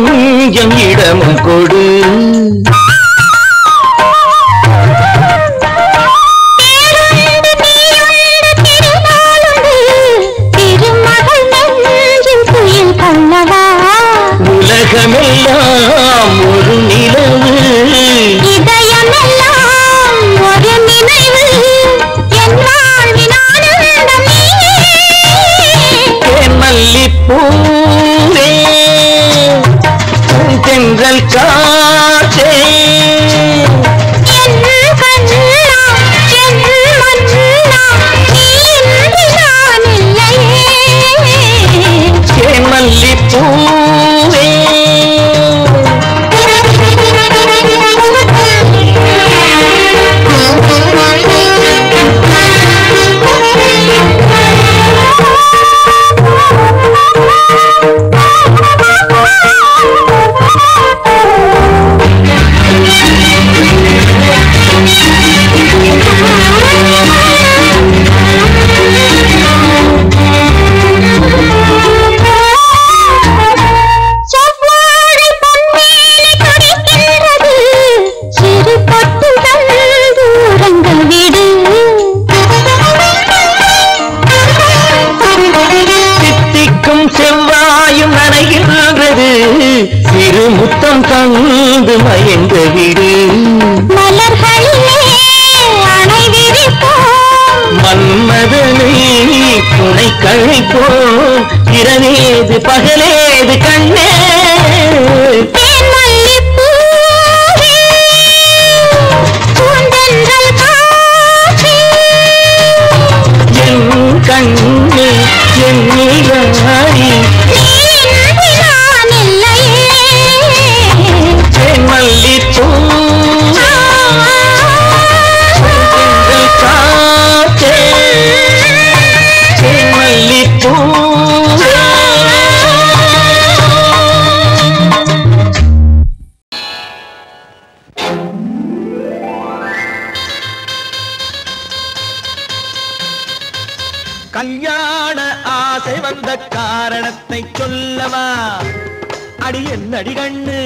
கொஞ்சம் இடமும் கொடு. உலகமெல்லாம் ஒரு நிலவு, இதயமெல்லாம் ஒரு நினைவு, என் வாழ்வின் ஆனந்தம் நீயே. மல்லிப்பூவே தென்றல் காற்றே, என் கண்ணா என் மன்னா, நீ இன்றி நான் இல்லையே. மல்லிப்பூவே முத்தம் தந்து மயங்க விடு. மலர்களிலே அணை விரிப்போம், மன்மதனை துணை கழிப்போம். இரவேது பகலேது கண்ணே, என் கண்ணே என் நீராடி மல்லிப்பூ காற்றே, மல்லிப்பூ கல்யாண ஆசை வந்த காரணத்தை சொல்லவா? அடி என்னடி கண்ணு,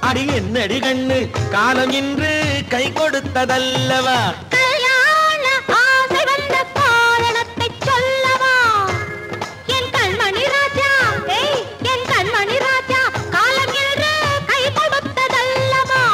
அடி என்னடி கண்ணு, காலம் இன்று கை கொடுத்ததல்லவா? கல்யாண ஆசை வந்த காரணத்தை சொல்லவா? என் கண்மணி ராஜா, என் கண்மணி ராஜா, காலம் இன்று கை கொடுத்ததல்லவா?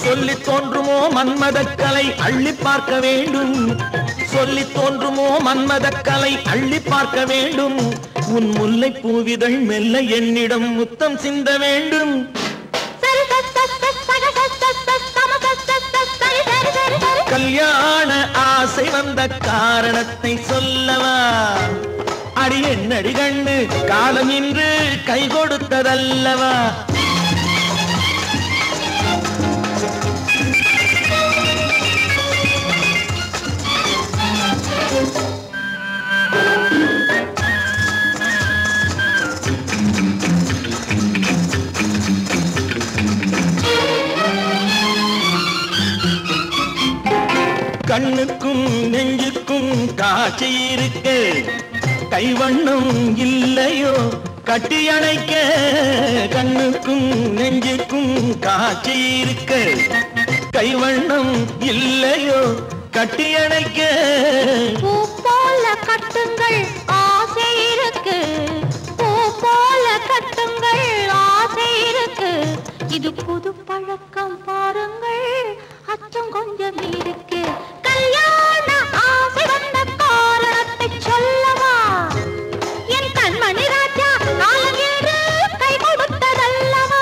சொல்லி தோன்றுமோ மன்மதக்கலை அள்ளி பார்க்க வேண்டும், சொல்லி தோன்றுமோ மன்மதக்கலை அள்ளி பார்க்க வேண்டும். உன் முல்லை பூவிதழ் மெல்ல என்னிடம் முத்தம் சிந்த வேண்டும். கல்யாண ஆசை வந்த காரணத்தை சொல்லவா? அடி என்னடி கண்ணு, காலம் இன்று கை கொடுத்ததல்லவா? கண்ணுக்கும் நெஞ்சுக்கும் காட்சி இருக்கு, கைவண்ணம் இல்லையோ கட்டி அணைக்க. கண்ணுக்கும் நெஞ்சுக்கும் காட்சி இருக்கு, கைவண்ணம் இல்லையோ கட்டி அணைக்க. பூ போல கட்டுங்கள் ஆசை இருக்கு, பூ போல கட்டுங்கள் ஆசை இருக்கு. இது புது பழக்கம் பாருங்கள், அச்சம் கொஞ்சம் இருக்கு. கல்யாண ஆசை வந்த காரணத்தை சொல்லவா? என் கண்மணி ராஜா, காலம் ஏறு கை கொடுத்ததல்லவா?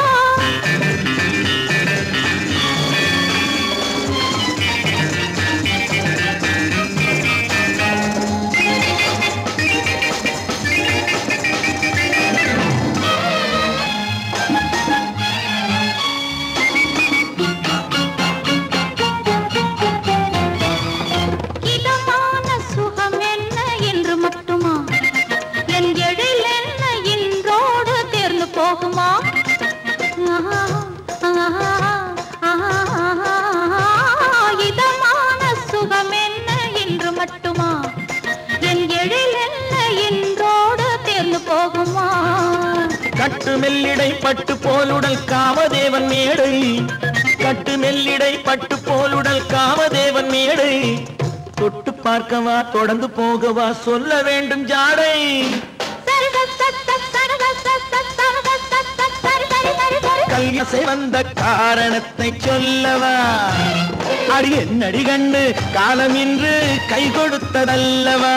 மெல்லிடை பட்டு போலுடல் காமதேவன் மேடை கட்டு மெல்லிடை பட்டு போலுடல் காமதேவன் மேடை தொட்டு பார்க்கவா தொடர்ந்து போகவா சொல்ல வேண்டும் ஜாடை கல்யாசை வந்த காரணத்தை சொல்லவா அடி என்னடி கண்டு காலம் இன்று கை கொடுத்ததல்லவா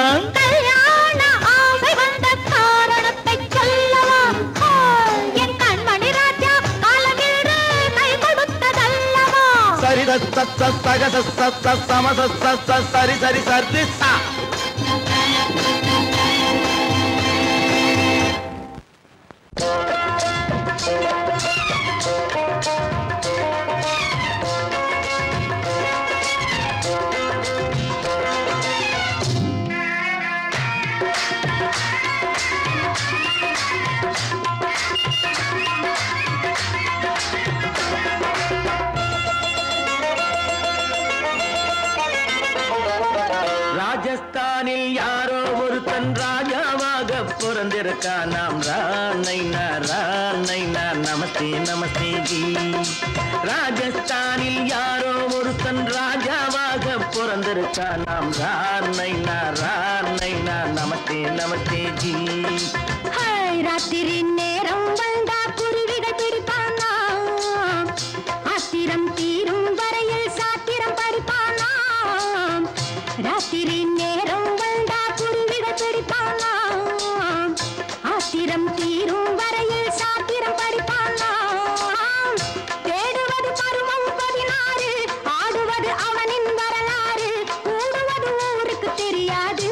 சரி சரி சரி ராஜஸ்தானில் யாரோ ஒருத்தன் ராஜாவாக பிறந்திருக்கான் நாம் ராணைனா நமஸ்தே நமஸ்தே ஜி ராஜஸ்தானில் யாரோ ஒருத்தன் ராஜாவாக பிறந்திருக்கான் நாம் ராணைனா நமஸ்தே நமஸ்தே ஜி ராத்திரி நேரம் வந்தா குருவிகள் பிடிப்பானா ஆத்திரம் தீரும் வரையில் சாத்திரம் படிப்பானா ராத்திரி நேரம் வந்தா குருவிகள் பிடிப்பானா ஆத்திரம் தீரும் வரையில் சாத்திரம் படிப்பானா தேடுவது பருவம் 16 ஆடுவது அவனின் வரலாறு கூடுவது ஊருக்கு தெரியாது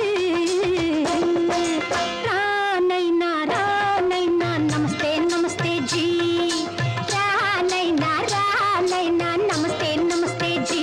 நமஸ்தே நமஸ்தே ஜி நமஸ்தே நமஸ்தே ஜி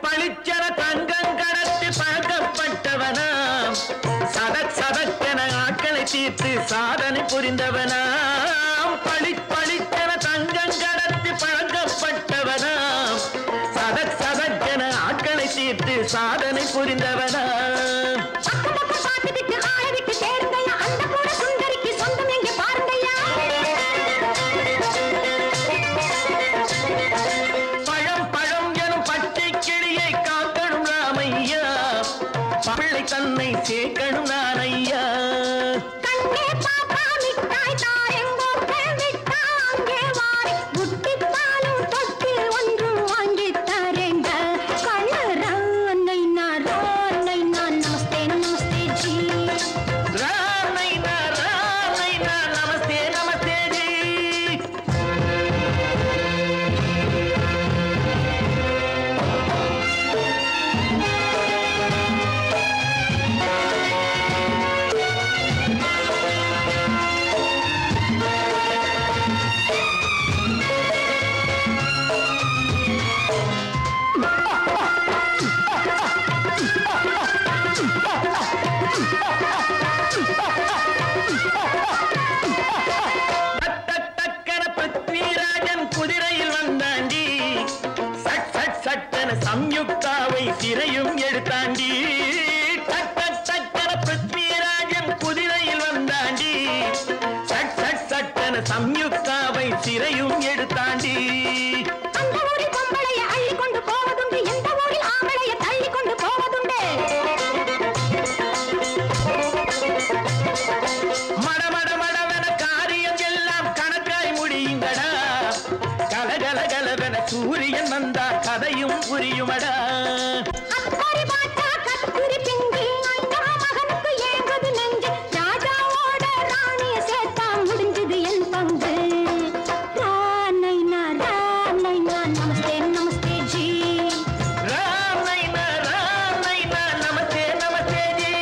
பளிச்சென தங்கம் கடத்தி பழக்கப்பட்டவனாம் சதக்கென ஆட்களை தீர்த்து சாதனை புரிந்தவனாம் பளிச்சென தங்கம் கடத்தி பழக்கப்பட்டவனாம் சதக்கென ஆட்களை தீர்த்து சாதனை புரிந்தவனாம் தன்னை சேர்க்கணும் நான் ஐயா கண்ணே பாப்பா மிட்டாய் தாயங்கோ விட்டாங்கே வாரி புட்டித்தாலும் தொட்டு ஒன்று வாங்கி தரேங்க கண்ணரானை நான் நமஸ்தே நமஸ்தே ஜி ரானை நான் நமஸ்தே நமஸ்தே ஜி குதிரையில் வந்தாண்டி சட்டென சம்யுக்தாவை சிறையும் எடுத்தாண்டி பிருத்விராஜன் குதிரையில் வந்தாண்டி சட்டென சம்யுக்தாவை சிறையும் எடுத்தாண்டி அந்த ஊரில் பொம்பளைய அள்ளி கொண்டு போவதுண்டு எந்த ஊரில் ஆம்பளைய தள்ளி கொண்டு போவதுண்டு மடமடவென காரியம் எல்லாம் கணக்காய் முடியுங்கடா கலகலகலவென சூரியன் வந்தா கதையும் புரியுமடா அக்கறை பாட்டா கத்திரி பிங்கி அந்த மகனுக்கு ஏங்குது நெஞ்சு ராஜாவோட ராணிய சேர்த்தா முடிஞ்சது என் பங்கு ரானை நமஸ்தே நமஸ்தே ஜி ரானை நமஸ்தே நமஸ்தே ஜி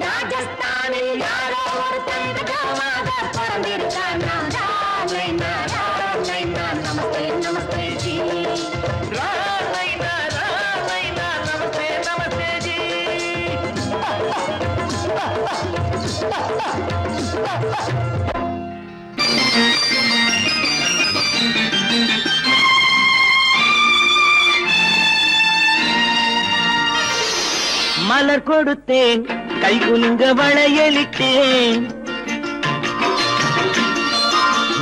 ராஜஸ்தானில் யாரோ ஒருத்தன் ராஜாவாக பிறந்திருக்கான் மலர் கொடுத்தேன் கை குலுங்க வளையலிட்டேன்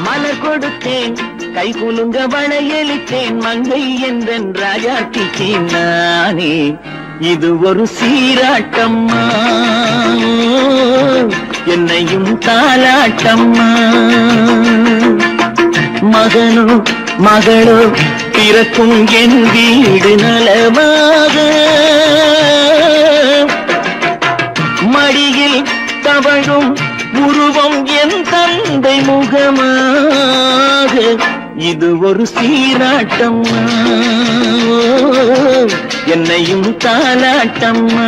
மலர் கொடுத்தேன் கை குலுங்க வளையலிட்டேன் மங்கை என்றன் ராஜாத்திக்கு நானே இது ஒரு சீராட்டம்மா என்னையும் தாலாட்டம்மா மகனோ மகளோ பிறக்கும் என் வீடு நலமாக மடியில் தவழும் உருவம் என் தந்தை முகமாக இது ஒரு சீராட்டம்மா என்னையும் தாலாட்டம்மா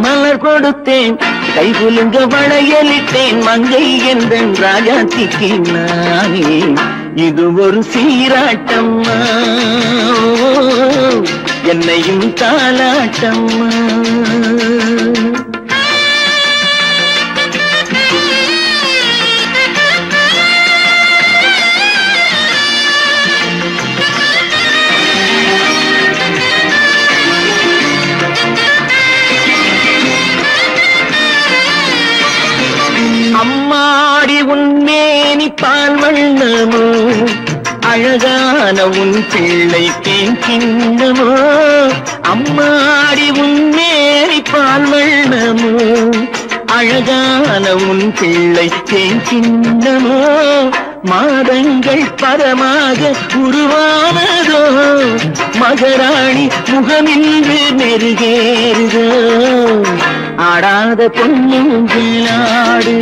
மலர் கொடுத்தேன் கை குலுங்க வளையலிட்டேன் மங்கை என்றன் ராஜாத்திக்கு நானே இது ஒரு சீராட்டம்மா என்னையும் தாலாட்டம்மா அம்மாடி உன்மேனி பால் வண்ணமோ அழகான உன் பிள்ளை தேன் கிண்ணமோ அம்மாடி உன்மேனி பால் வண்ணமோ அழகான உன் பிள்ளை தேன் கிண்ணமோ மாதங்கள் பரமாக உருவானதோ மகராணி முகமின்று நெருகேறுதோ ஆடாத பொன்னுங்களாடு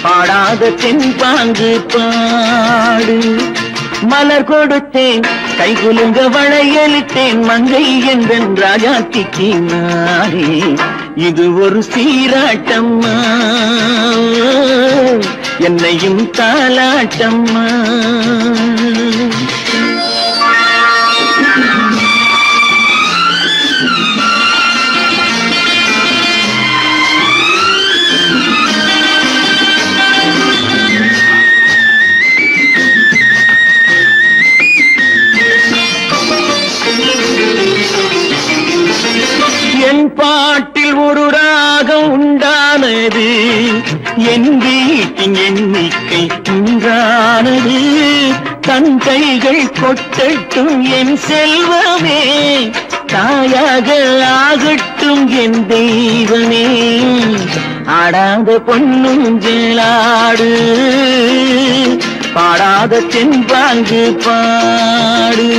பாடாத தென்பாங்கு பாடு மலர் கொடுத்தேன் கை குலுங்க வளையலிட்டேன் மங்கை என்றன் ராஜாத்திக்கு நானே இது ஒரு சீராட்டம்மா என்னையும் தாலாட்டம்மா என் பாட்டில் ஒரு ராகம் உண்டானது என் வீட்டின் எண்ணிக்கை உண்டானது தன் கைகள் கொட்டட்டும் என் செல்வமே தாயாக ஆகட்டும் என் தெய்வமே ஆடாத பொன்னுஞ்சலாடு பாடாத தென்பாங்கு பாடு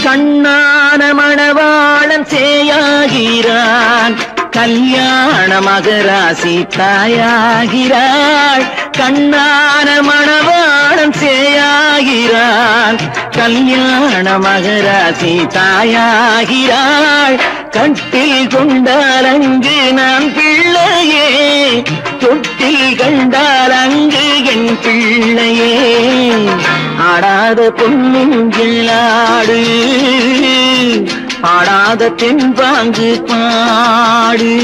கண்ணான மணவாளன் சேயாகிறான் கல்யாண மகராசி தாயாகிறாள் கண்ணான மணவாளன் சேயாகிறான் கல்யாண மகராசி தாயாகிறாள் கட்டில் கொண்டால் அங்கு நான் பிள்ளையே தொட்டில் கண்டால் அங்கு என் பிள்ளையே ஆடாத பொன்னுங்களாடு பாடாத தென்பாங்கு பாடு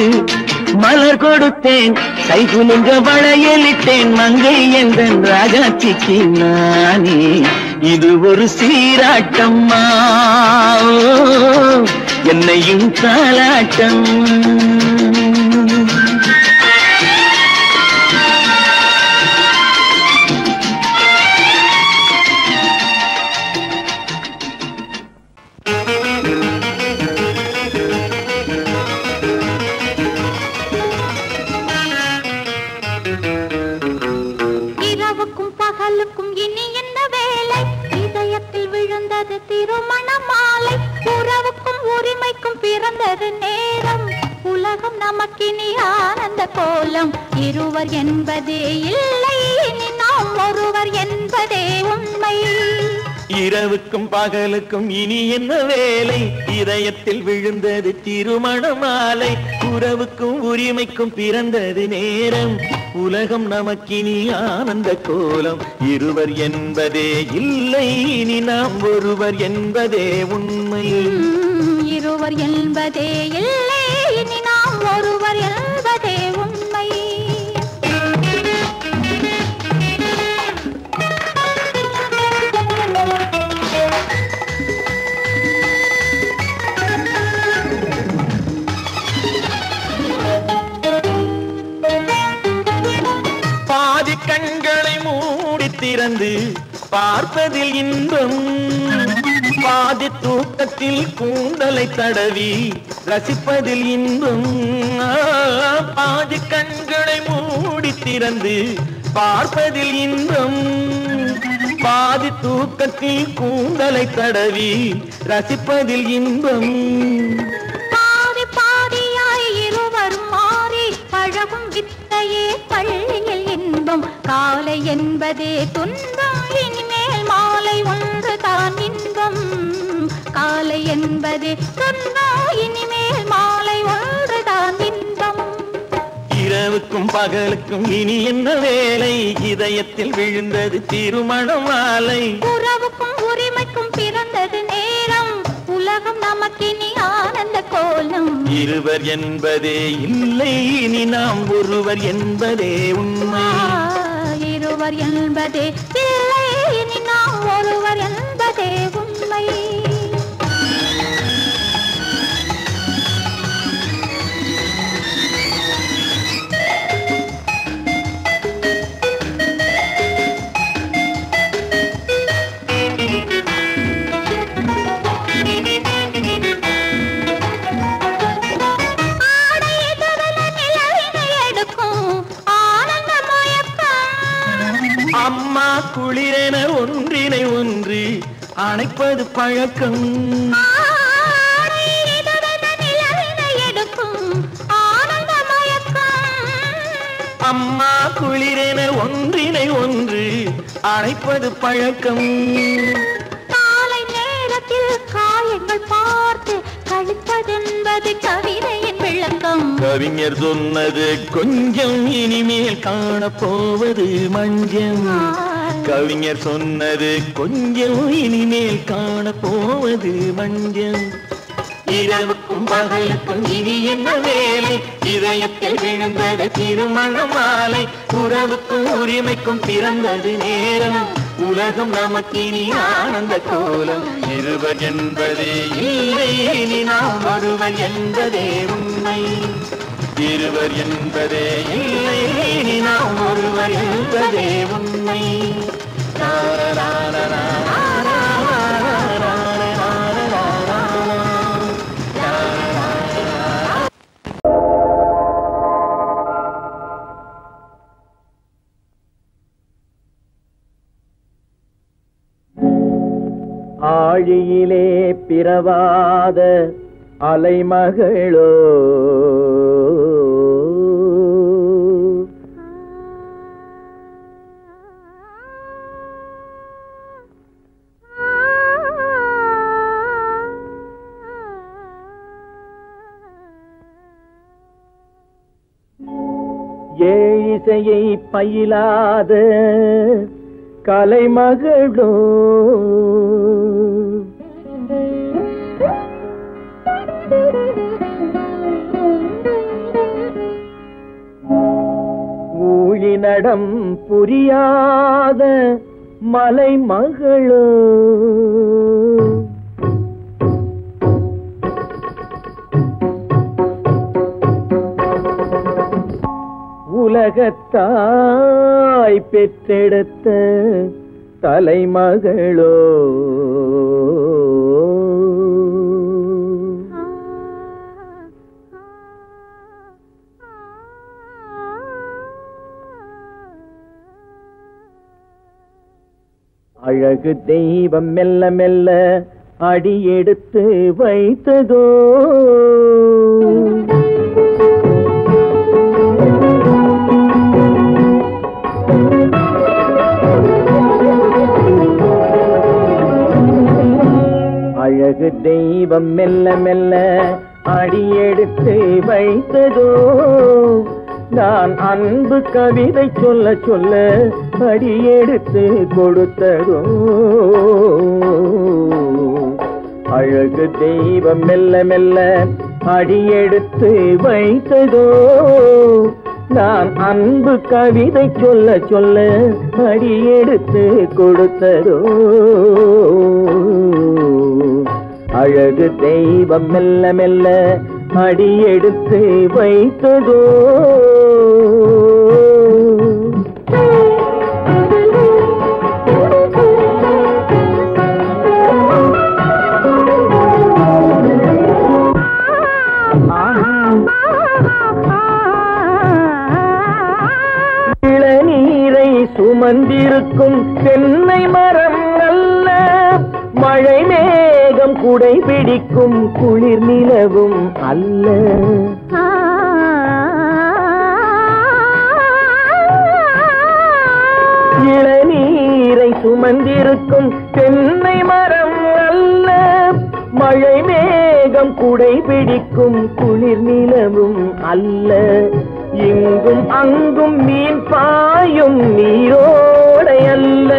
மலர் கொடுத்தேன் கை குலுங்க வளையலிட்டேன் மங்கை என்றன் ராஜாத்திக்கு நானே இது ஒரு சீராட்டம்மா என்னையும் தாலாட்டம் திருமண மாலை உறவுக்கும் உரிமைக்கும் பிறந்தது நேரம் உலகம் நமக்கினி ஆனந்த கோலம் இருவர் என்பதே இல்லை இனி நாம் நாம் ஒருவர் என்பதே உண்மை. இரவுக்கும் பகலுக்கும் இனி என்ன வேலை? இதயத்தில் விழுந்தது திருமண மாலை. உறவுக்கும் உரிமைக்கும் பிறந்தது நேரம். உலகம் நமக்கினி ஆனந்த கோலம். இருவர் என்பதே இல்லை, இனி நாம் ஒருவர் என்பதே உண்மை. இருவர் என்பதே இல்லை, இனி நாம் ஒருவர் என்பதே உண்மை. பாதி கண்களை மூடி திறந்து பார்ப்பதில் இன்பம். பாதி தூக்கத்தில் கூந்தலை தடவி ரசிப்பதில் இன்பம். பாதி கண்களை மூடி திறந்து பார்ப்பதில் இன்பம். பாதி தூக்கத்தில் கூந்தலை தடவி ரசிப்பதில் இன்பம். பாதி பாதியாய் இருவர் மாறி பழகும் வித்தையே பள்ளியில் இன்பம். காலை என்பதே துன்பம், இனிமேல் மாலை ஒன்று தான் இன்பம். காலை என்பதே துன்பம், இனிமேல் மாலை ஒன்று தான் இன்பம். இரவுக்கும் பகலுக்கும் இனி என்ன வேலை? இதயத்தில் விழுந்தது திருமண மாலை. உறவுக்கும் உரிமைக்கும் பிறந்தது நேரம். உலகம் நமக்கினி ஆனந்த கோலம். இருவர் என்பதே இல்லை, இனி நாம் ஒருவர் என்பதே உண்மை. இருவர் என்பதே இல்லை, இனி நாம் ஒருவர் என்பதே உண்மை. அம்மா குளிரென ஒன்றினை ஒன்று அணைப்பது பழக்கம். அம்மா குளிரென ஒன்றினை ஒன்று அணைப்பது பழக்கம். காலை நேரத்தில் காயங்கள் பார்த்து கழிப்பதென்பது கவிதையின் விளக்கம். கவிஞர் சொன்னது கொஞ்சம், இனிமேல் காணப்போவது மஞ்சம். கவிஞர் சொன்னது கொஞ்சம், இனிமேல் காணப்போவது மஞ்சம். இரவுக்கும் பகலுக்கும் இனி என்ன வேலை? இதயத்தில் விழுந்தது திருமண மாலை. உறவுக்கும் உரிமைக்கும் பிறந்தது நேரம். உலகம் நமக்கினி ஆனந்த கோலம். இருவர் என்பதே இல்லை, இனி நாம் ஒருவர் என்பதே உண்மை. இருவர் என்பதே இல்லை, இனி நாம் ஒருவர் என்பதே உண்மை. ஆழியிலே பிறவாத அலைமகளோ, ஏழிசையை பயிலாத கலைமகளோ, ஊழிநடம் புரியாத மலைமகளோ, உலகத்தாய் பெற்றெடுத்த தலைமகளோ, அழகு தெய்வம் மெல்ல மெல்ல அடியெடுத்து வைத்ததோ, தெய்வம் மெல்ல மெல்ல அடியெடுத்து வைத்ததோ நான் அன்பு கவிதை சொல்ல சொல்ல அடியெடுத்து கொடுத்ததோ அழகு தெய்வம் மெல்ல மெல்ல அடியெடுத்து வைத்ததோ நான் அன்பு கவிதை சொல்ல சொல்ல அடியெடுத்து கொடுத்ததோ அழகு தெய்வம் மெல்ல மெல்ல அடியெடுத்து வைத்ததோ இளநீரை சுமந்திருக்கும் தென்னை மரம் அல்ல மழை மேகம் குடை பிடிக்கும் குளிர் நிலவும் அல்ல இளநீரை சுமந்திருக்கும் தென்னை மரம் அல்ல மழை மேகம் குடை பிடிக்கும் குளிர் நிலவும் அல்ல இங்கும் அங்கும் மீன் பாயும் நீரோடை அல்ல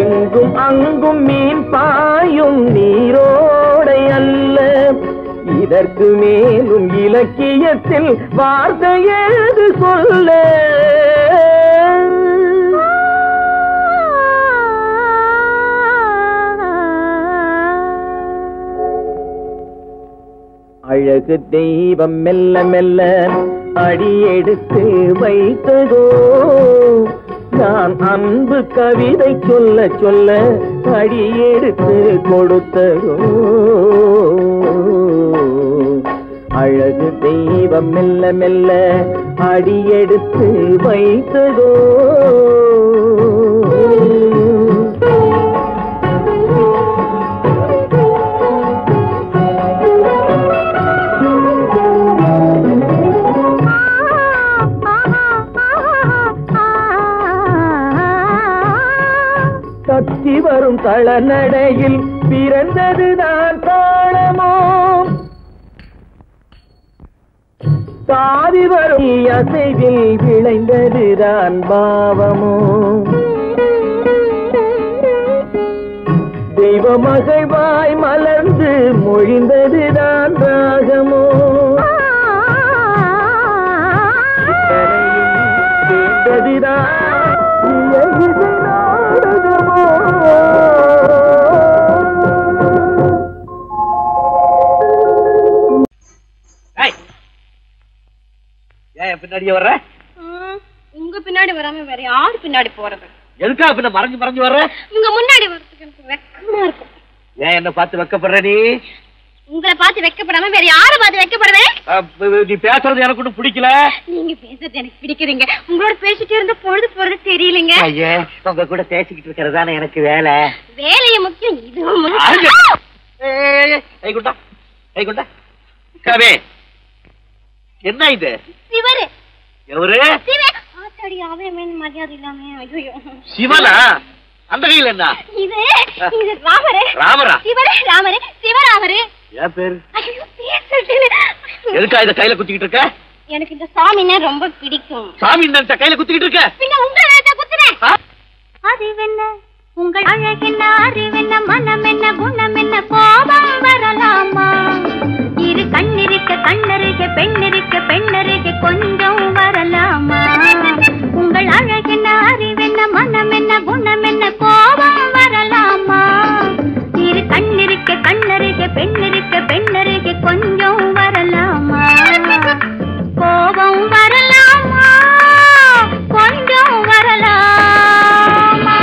எங்கும் அங்கும் மீன் பாயும் நீரோடை அல்ல இதற்கு மேலும் இலக்கியத்தில் வார்த்தை ஏது சொல்ல அழகு தெய்வம் மெல்ல மெல்ல அடியெடுத்து வைத்ததோ நான் அன்பு கவிதை சொல்ல சொல்ல அடியெடுத்து கொடுத்ததோ அழகு தெய்வம் மெல்ல மெல்ல அடியெடுத்து வைத்ததோ தத்தி வரும் தளநடையில் பிறந்ததுதான் தாளமோ தாவி வரும் அசைவில் விளைந்ததுதான் பாவமோ தெய்வ மகிழ்வாய் மலர்ந்து மொழிந்ததுதான் ராகமோ கேட்டதுதான் பின்னாடியே வர்ற உங்க பின்னாடி வராம வேற யாரு பின்னாடி போறது எதுக்கா பின்ன மறைஞ்சு மறைஞ்சு வர்ற உங்க முன்னாடி வரதுக்கு எனக்கு வெக்கமா இருக்கும் ஏன் என்ன பார்த்து வெக்கப்படுற நீ உங்களை பார்த்து வெக்கப்படாம வேற யாரை பார்த்து வெக்கப்படுவேன் நீ பேசுறது எனக்கு ஒன்றும் பிடிக்கல நீங்க பேசுறது எனக்கு பிடிக்குதுங்க உங்களோட பேசிட்டே இருந்த பொழுது போறது தெரியலங்க ஐயா உங்க கூட பேசிக்கிட்டு இருக்கிறதானே எனக்கு வேலை வேலைய முக்கியம் இதுவும் ஐகுண்டா கவே என்ன இது சிவரு எவரு ஆத்தாடி அவன் மரியாதை இல்லாம ஐயோ சிவனா அந்த கையில் என்ன இது இது ராமரு ராமரா சிவரு ராமரு சிவராமரு ஏன் பேரு ஐயோ பேசுறேன் எதுக்கா இத கையில குத்திக்கிட்டு இருக்க எனக்கு இந்த சாமினா ரொம்ப பிடிக்கும் சாமி நினைச்ச கையில குத்திக்கிட்டு இருக்க பின்ன உங்களை நினைச்சா குத்துறேன் அறிவென்ன உங்கள் அழகென்ன அறிவென்ன மனம் என்ன குணம் என்ன கோபம் வரலாமா இரு கண்ணிருக்க கண்ணருக பெண்ணிருக்க பெண்ணருக கொஞ்சம் வரலாமா உங்கள் அழகென்ன அறிவென்ன மனம் என்ன குணம் என்ன கோபம் வரலாமா இரு கண்ணிருக்க கண்ணருக பெண்ணிருக்க பெண்ணருக கொஞ்சம் வரலாமா கோபம் வரலாமா கொஞ்சம் வரலாமா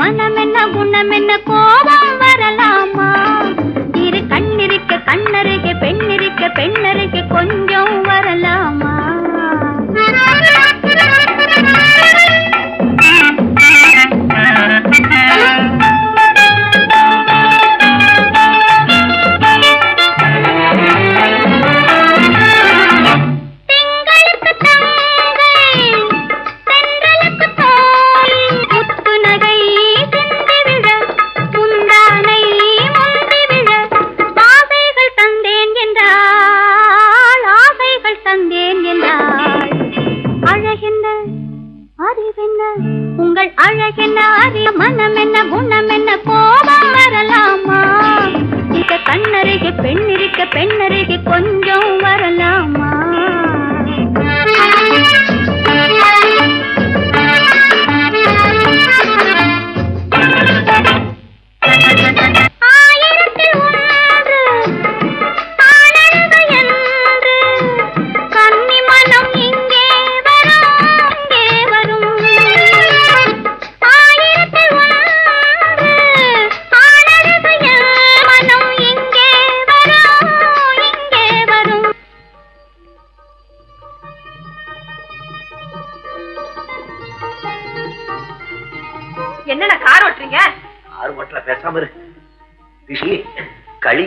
மனம் என்ன குணம் என்ன கோபம் வரலாமா இரு கண்ணிருக்க கண்ணருகே பெண்ணிருக்க பெண்ணருகே கொஞ்சம் வரலாமா உங்கள் அழகென்ன அறிய மனம் என்ன குணம் என்ன கோபம் வரலாமா இத கண்ணருகே பெண்ணிருக்க பெண்ணருகே கொஞ்சம் வரலாமா என்னென்ன கார் ஓட்டுறீங்க? கார் ஓட்டல, பேசாம இரு. திஷி, களி.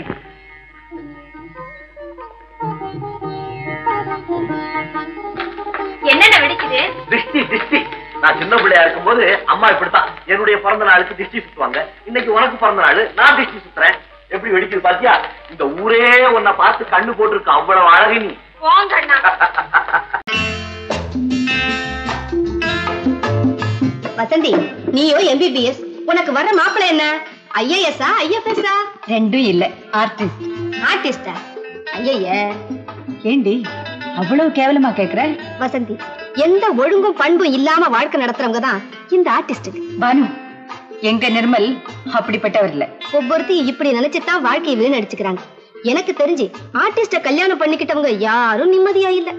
என்னென்ன வெடிக்குது? திஷ்டி திஷ்டி. நான் சின்ன பிள்ளையா இருக்கும் போது அம்மா இப்படித்தான் என்னுடைய பிறந்த நாளுக்கு திஷ்டி சுத்துவாங்க. இன்னைக்கு உனக்கு பிறந்த நாள், நான் திஷ்டி சுத்துறேன். எப்படி வெடிக்குது பாத்தியா? இந்த ஊரே உன்னை பார்த்து கண்ணு போட்டிருக்கு, அவ்வளவு அழகு நீ. போங்கண்ணா. வசந்தி, நீயோ MBBS, உனக்கு வர்ற மாப்பிள்ளை என்ன? IAS-ஆ IFS-ஆ? ரெண்டும் இல்ல, ஆர்டிஸ்ட். ஆர்டிஸ்டா? ஐய, ஏண்டி அவ்வளவு கேவலமா கேக்குற? வசந்தி, எந்த ஒழுங்கும் பண்பும் இல்லாம வாழ்க்கை நடத்துறவங்க தான் இந்த ஆர்டிஸ்ட். பானு, எங்க நிர்மல் அப்படிப்பட்டவர் இல்ல. ஒவ்வொருத்தையும் இப்படி நினைச்சுதான் வாழ்க்கையை வீணடிச்சுக்கிறாங்க. எனக்கு தெரிஞ்சு ஆர்டிஸ்ட கல்யாணம் பண்ணிக்கிட்டவங்க யாரும் நிம்மதியா இல்ல.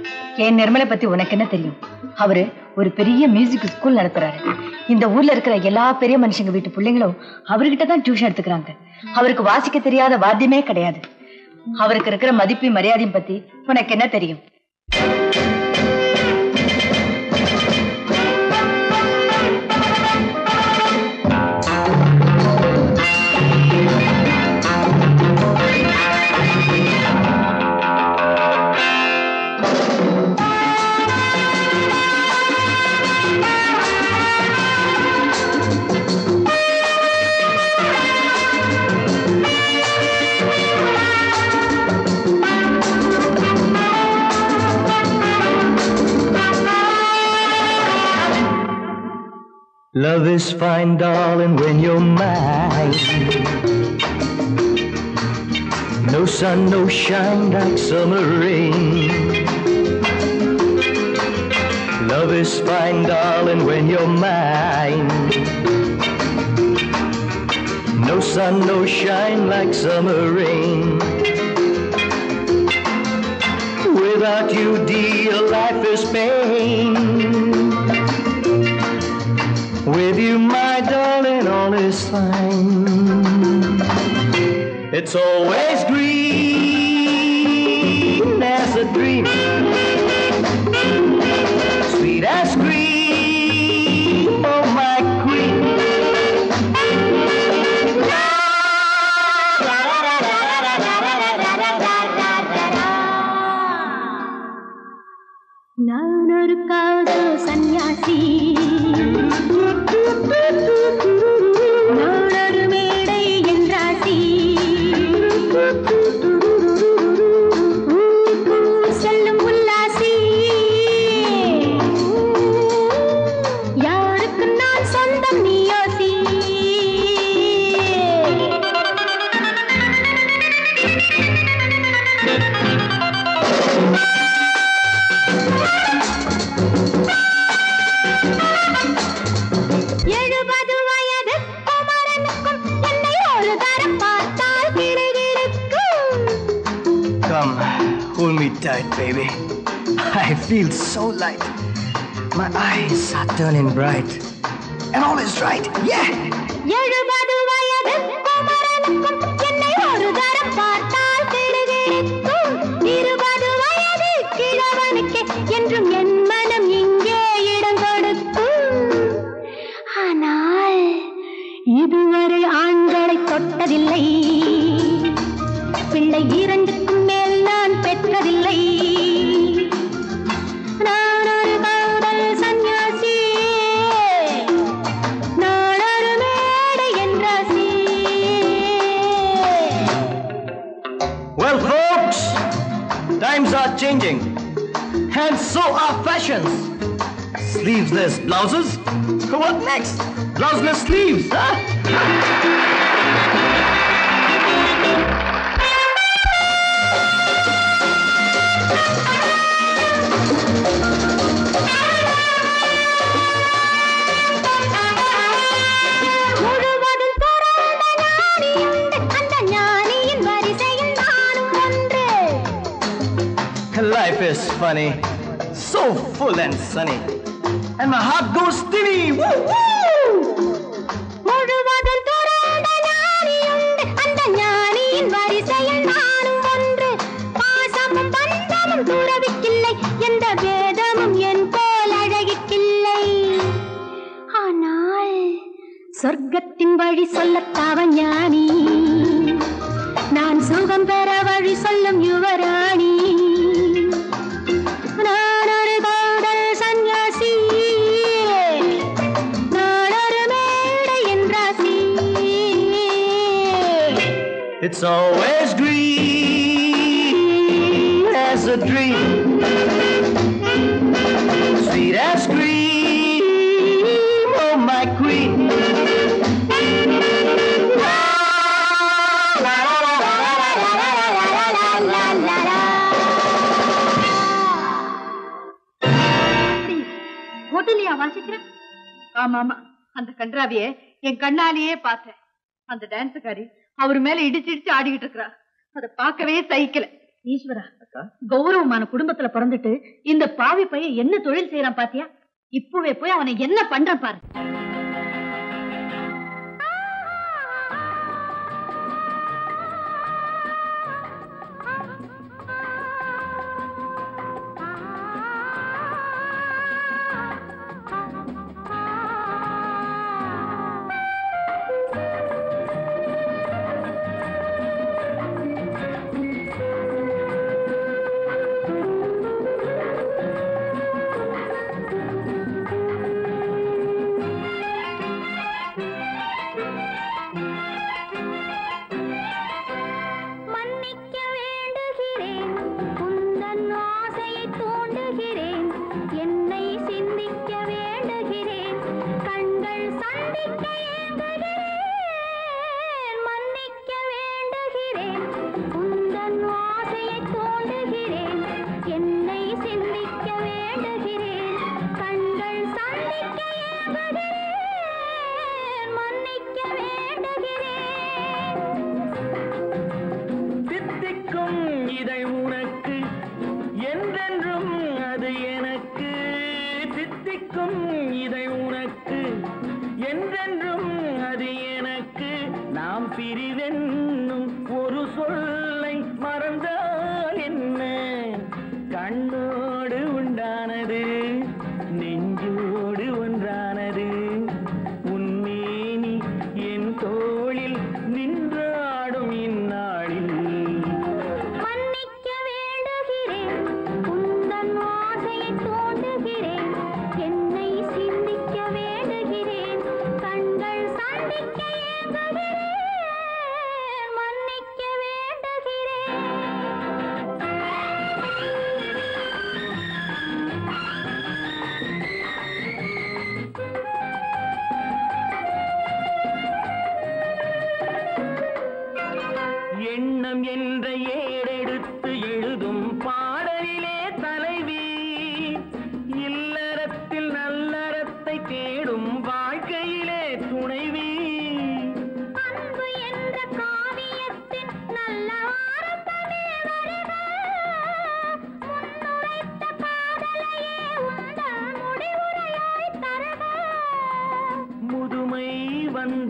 என் நிர்மலை பத்தி உனக்கு என்ன தெரியும்? அவரு ஒரு பெரிய மியூசிக் ஸ்கூல் நடத்துறாரு. இந்த ஊர்ல இருக்கிற எல்லா பெரிய மனுஷங்க வீட்டு பிள்ளைங்களும் அவர்கிட்ட தான் டியூஷன் எடுத்துக்கிறாங்க. அவருக்கு வாசிக்க தெரியாத வாத்தியமே கிடையாது. அவருக்கு இருக்கிற மதிப்பு மரியாதையும் பத்தி உனக்கு என்ன தெரியும்? Love is fine, darling, when you're mine. No sun, no shine like summer rain. Love is fine, darling, when you're mine. No sun, no shine like summer rain. Without you, dear, life is pain. With you, my darling, all is fine. It's always green as a dream, sweet as cream, oh my queen. நான் ஒரு காதல் சன்னியாசி, நானொரு மேடை என்றாசி, செல்லும் உல்லாசி, யாருக்கு நான் சொந்தம் நீ யோசி. Come, hold me tight, baby. I feel so light. My eyes are turning bright. and all is right. Yeah. 70 வயது குமரனுக்கும் என்னை ஒரு தரம் பார்த்தால் கிடுகிடுக்கும். 20 வயது கிழவனுக்கு என்றும் என் மனம் இங்கே இடம் கொடுக்கும். ஆனால் இதுவரை ஆண்களை தொட்டதில்லை, பிள்ளை 2க்கும் மேல் நான் பெற்றதில்லை. நான் ஒரு காதல் சன்னியாசி, நான் ஒரு மேடை என்றாசி. Well, folks, times are changing, and so are fashions. Sleeveless blouses? What next? Blouseless sleeves, huh? முழுவதும் பிறந்த ஞானியுண்டு, அந்த ஞானியின் வரிசையில் நானும் ஒன்று. Life is funny, so full and sunny, and my heart goes steady. Woo woo! முழுவதும் பிறந்த ஞானியுண்டு, அந்த ஞானியின் வரிசையில் நானும் ஒன்று. பாசமும் பந்தமும் துறவிக்கில்லை, எந்த வேதமும் என் போல் அழகிக்கில்லை. ஆனால் சொர்க்கத்தின் வழி சொல்லத்தாவன் ஞானி, நான் சுகம் பெற வழி சொல்லும் யுவராணி. நான் ஒரு காதல் சன்னியாசி, நான் ஒரு மேடை என்றாசி. It's always green as a dream, sweet as cream, oh my queen. ஹோட்டலியா வாசிக்கிற? ஆமா ஆமா, அந்த கன்றாவிய என் கண்ணாலேயே பார்த்தேன். அந்த டான்ஸுக்காரி அவர் மேல இடிச்சு ஆடிக்கிட்டு இருக்கிறா. அதை பார்க்கவே சகிக்கல. ஈஸ்வரா, கௌரவமான குடும்பத்துல பிறந்துட்டு இந்த பாவி பையன் என்ன தொழில் செய்யறான் பாத்தியா? இப்பவே போய் அவனை என்ன பண்றான் பாரு.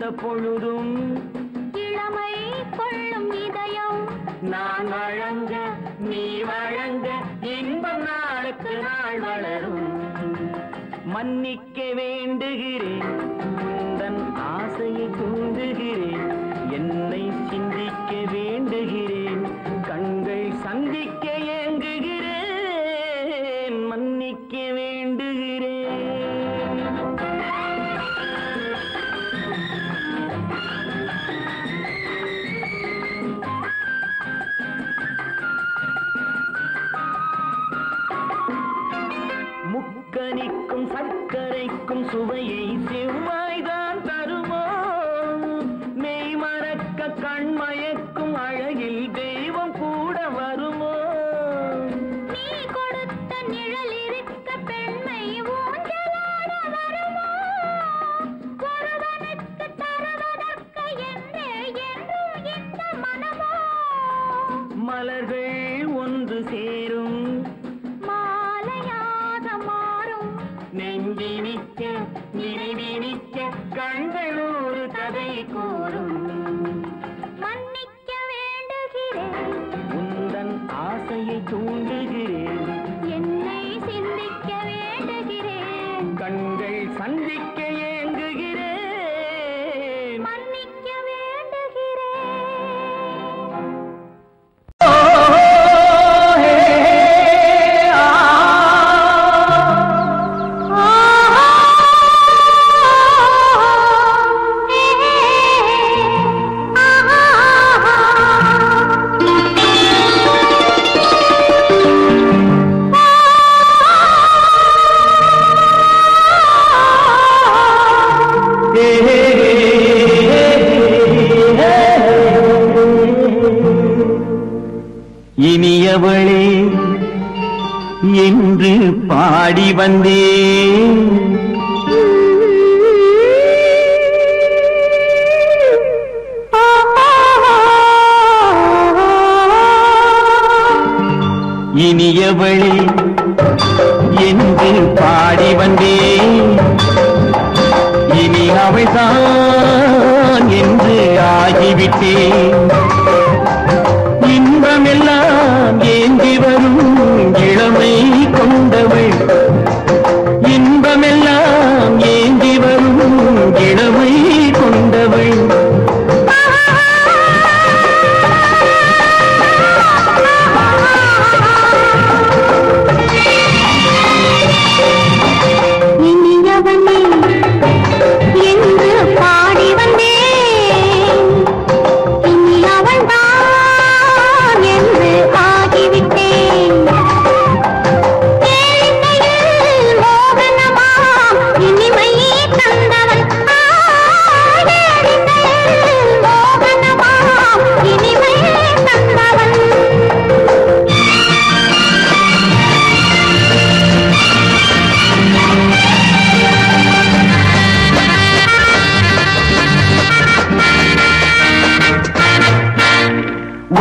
வந்த பொழுதும் இளமை கொள்ளும் இதயம் நான் வழங்க நீ வழங்க இன்பம் நாளுக்கு நாள் வளரும். மன்னிக்க வேண்டுகிறேன், உந்தன் ஆசையை தூண்டுகிறேன், என்னை சிந்திக்க வேண்டுகிறேன், கண்கள் சந்திக்க ஏங்குகிறேன், மன்னிக்க வேண்டுகிறேன். முக்கனிக்கும் சர்க்கரைக்கும் சுவையை செவ்வாய்தான் தருமோ, மெய் மறக்க கண்மயக்கும் அழகில் தெய்வம் கூட வருமோ. நீ கொடுத்த நிழல் இருக்க பெண்மை ஊஞ்சலாட வருமோ, ஒருவனுக்கு தருவதற்கு என்றே என்றும் இந்த மனமோ. மலர்கள் ஒன்று சேரும் மாலையாக மாறும் நெஞ்சினிக்க நினைவினிக்க கண்கள் ஒரு கதை கூறும். மன்னிக்க வேண்டுகிறேன், உந்தன் ஆசையை தூண்டுகிறேன், என்னை சிந்திக்க வேண்டுகிறேன், கண்கள் சந்திக்க ஏங்குகிறேன், மன்னிக்க வேண்டுகிறேன். இனியவளே என்று பாடி வந்தேன், இனியவளே என்று பாடி வந்தேன், இனி அவள்தான் என்று ஆகிவிட்டேன். இன்பமெல்லாம் ஏந்தி வரும் இளமை கொண்டவள், இன்பமெல்லாம் ஏந்தி வரும் இளமை கொண்டவள். இனியவனே என்று பாடி வந்தேன், இனி அவள்தான் என்று ஆகிவிட்டேன். கேளிக்கையில் மோகனமா இனிமை தந்தவன், கேளிக்கையில் மோகனமா இனிமை தந்தவன்.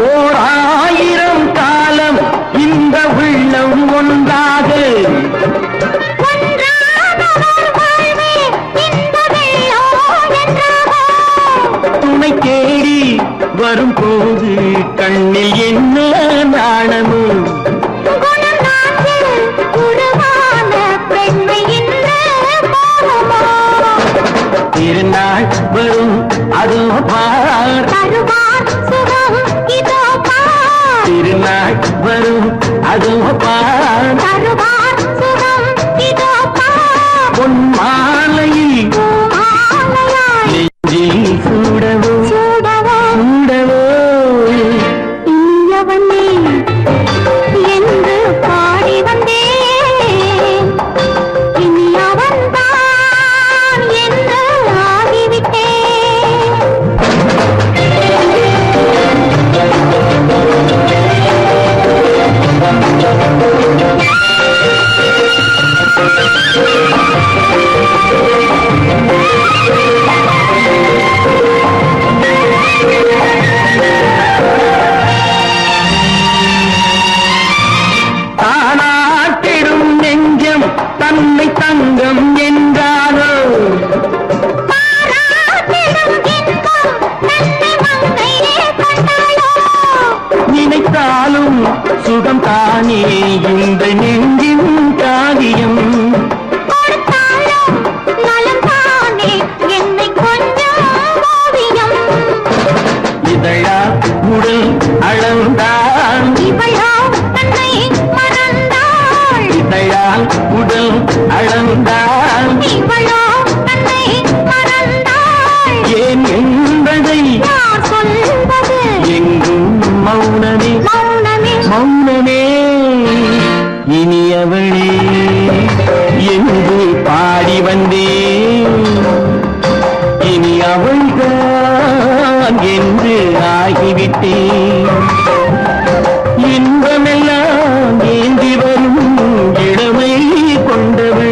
ஓர் ஆயிரம் காலம் இந்த உள்ளம் ஒன்றாக துணை தேடி வரும்போது கண்ணில் என்ன நாணமும், திருநாள் வரும் அதோ பார், திருநாள் வரும் அதோ பார், பொன் மாலையில் நெஞ்சில் சூடவோ சூடவோ. இனியவனே என்று பாடி வந்தேன், இனி அவன்தான் என்று ஆகிவிட்டேன். Thank you. சுகம் தானே இந்த நெஞ்சின் காரியம். இதழா உடல் அளந்தாள் இதழால் உடல் அளந்தாள் ஏன் என்பதை எங்கும் மௌனமே மௌனமே. இனியவளே என்று பாடி வந்தேன், இனி அவள்தான் என்று ஆகிவிட்டேன். இன்பமெல்லாம் ஏந்தி வரும் இளமை கொண்டவள்.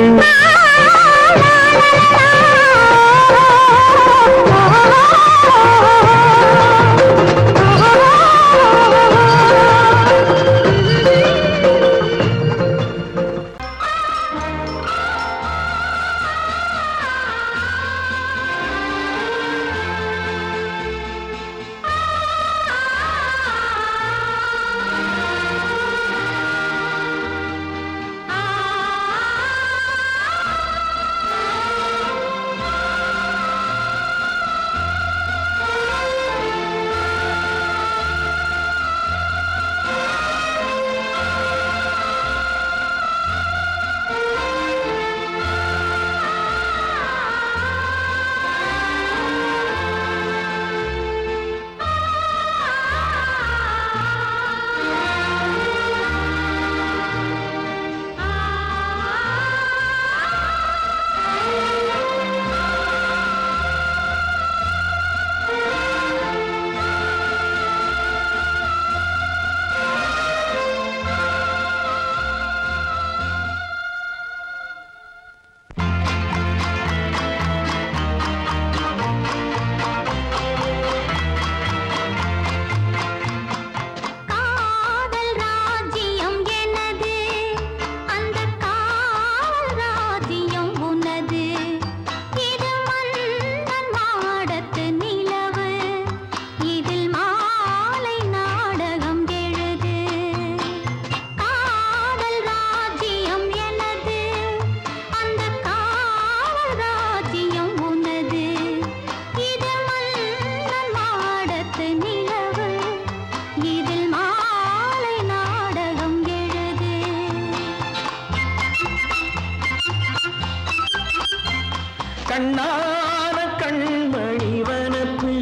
கண்ணான கண்மணி வனப்பு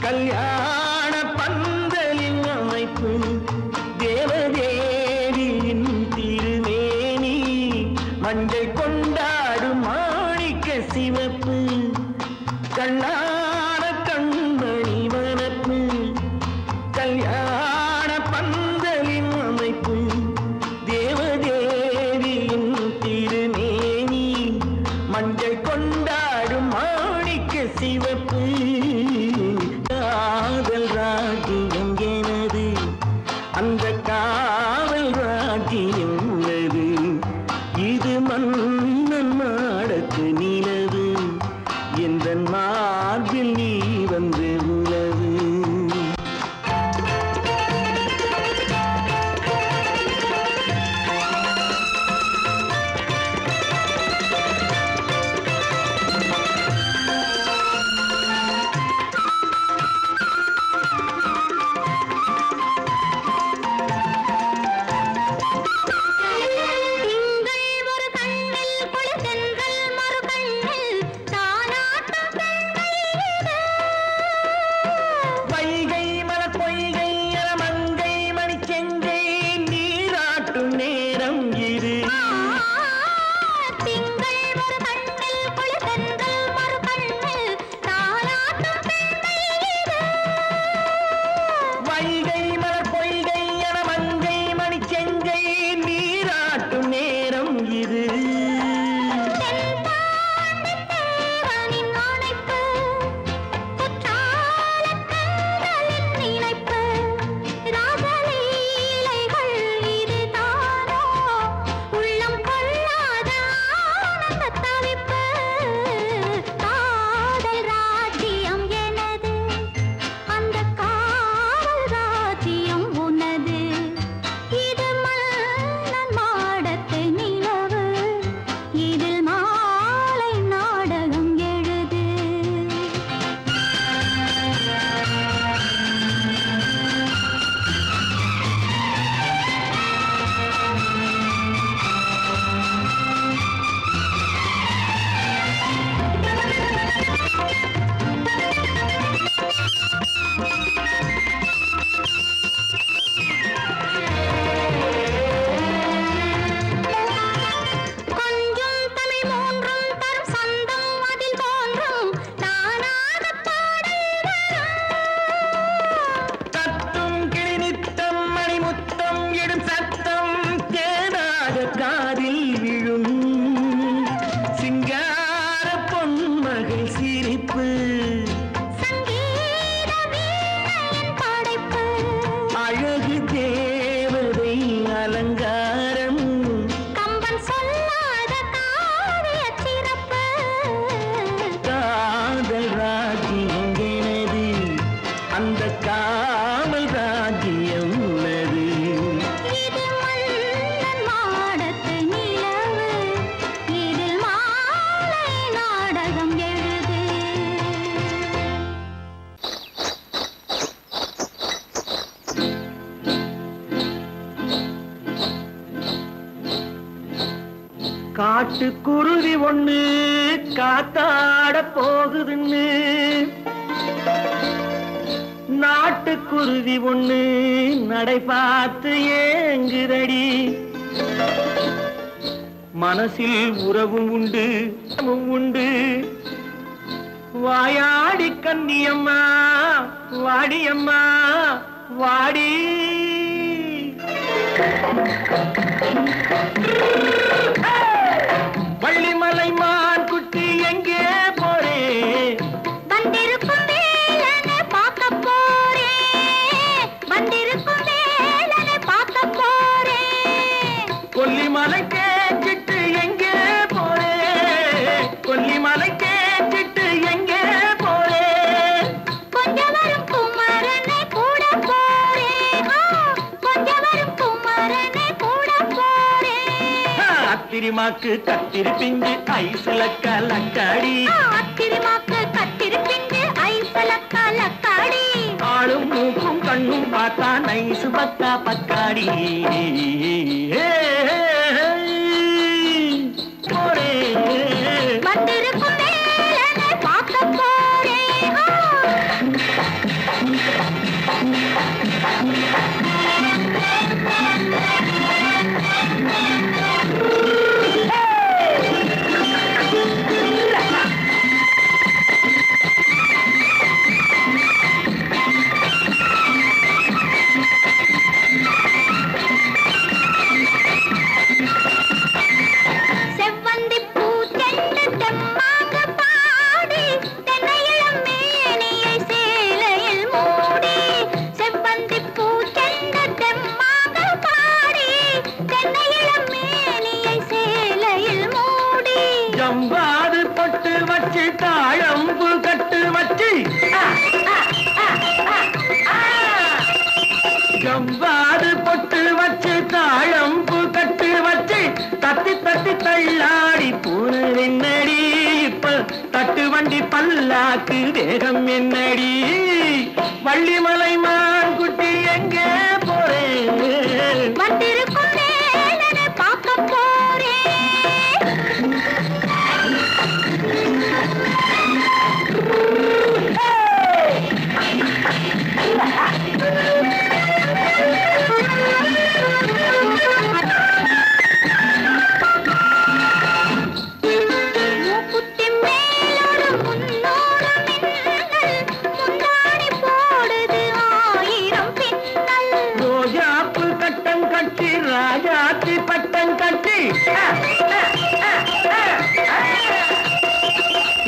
கல்யாண பந்தலின் அமைப்பு தேவதேவியின் திருமேனி மஞ்சள் கொண்டாடும் மாணிக்க சிவப்பு. கண்ணான கண்மணி வனப்பு கல்யாண பந்தலின் அமைப்பு தேவதேவியின் திருமேனி மஞ்சள் கொண்டாடும் மாணிக்க சிவப்பு. காதல் ராஜ்யம் எனது, அந்த காவல் ராஜ்யம் உள்ளது. இது மன்னன் நாடத்து நிலவு, எந்த மார்பில் நீ வந்து உலவு. அலங்காரம் கம்பன் சொல்லாத காவிய சிறப்பு காதல் ராஜ்யம் எனது அந்த காமல் ராஜ்யம் உள்ளது இது மன்னன் மாடத்து நிலவு இதில் மாலை நாடகம் எழுது காட்டுக்குருவி ஒண்ணு காத்தாட போகுதுன்னு நாட்டுக்குருவி ஒண்ணு நடை பார்த்து ஏங்குதடி மனசில் உறவும் உண்டு உண்டு வாயாடி கன்னியம்மா வாடியம்மா வாடி வள்ளிமலை மான் குட்டி எங்கே போறே வந்திருக்கும் வேலனை பார்க்க போறேன் வந்திருக்கும் வேலனை பார்க்க போறேன் கொல்லிமலை கேட்டுட்டு எங்கே போறே கொல்லிமலை கேட்டுட்டு எங்கே போறே கொஞ்சம் வரும் குமரனை கூட போறேன் கொஞ்சம் வரும் குமரனை கூட போறேன் அத்திரிமாக்கு கத்திரி பிஞ்சு ஐசுல கலக்காடி அத்திரிமாக்கு கத்திரி பிஞ்சு ஐசல கலக்காடி ஆளும் மூக்கும் கண்ணும் பார்த்தா நைசு பக்கா பக்காடி போறே வந்திருக்கும் வேலனை பார்க்க போறேன் செவ்வந்தி பூ தென்று தெம்மாக பாடி தென்னையிளம் மேனியை சேலையில் மூடி செவ்வந்தி பூ தென்று தெம்மாக பாடி தென்னையிளம் மேனியை சேலையில் மூடி ஜம்பாது பொட்டு வச்சு தாழம்பு கட்டு வச்சு ஜம்பாது பொட்டு வச்சு தாழம்பு கட்டு வச்சு தட்டி தட்டி தள்ளாடி போன என்னடி இப்ப தட்டு வண்டி பல்லாக்கு வேகம் என்னடி வள்ளிமலை மான் குட்டி எங்கே போறேன் வந்திருக்கும் வேலனை பார்க்க போறேன் மூக்குத்தி மேலோடு முன்னோடு மின்னல் முந்தாணி போடுது ஆயிரம் பின்னல் ரோஜாப்பு கட்டம் கட்டி ராஜாத்தி பட்டம் கட்டி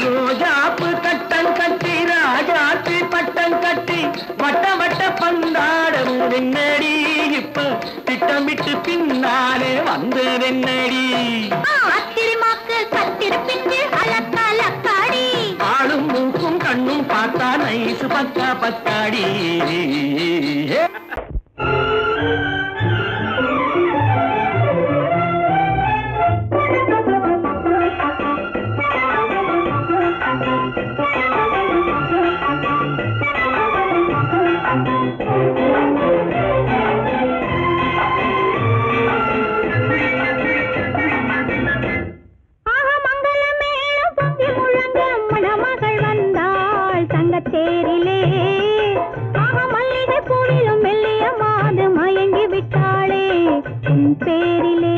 ரோஜாப்பு கட்டம் கட்டி ராஜாத்தி பட்டம் கட்டி வட்ட வட்ட பந்தாடம் என்னடி இப்ப திட்டமிட்டு பின்னாலே வந்ததென்னடி அத்திரிமாக்கு கத்திரி பிஞ்சு அலக்காடி ஆளும் மூக்கும் கண்ணும் பார்த்தா நைசு பக்கா பக்காடி மணமகள் வந்தாள் தங்கத்தேரிலே மல்லிகை பூவிலும் மெல்லிய மாது மயங்கி விட்டாளே உன் பேரிலே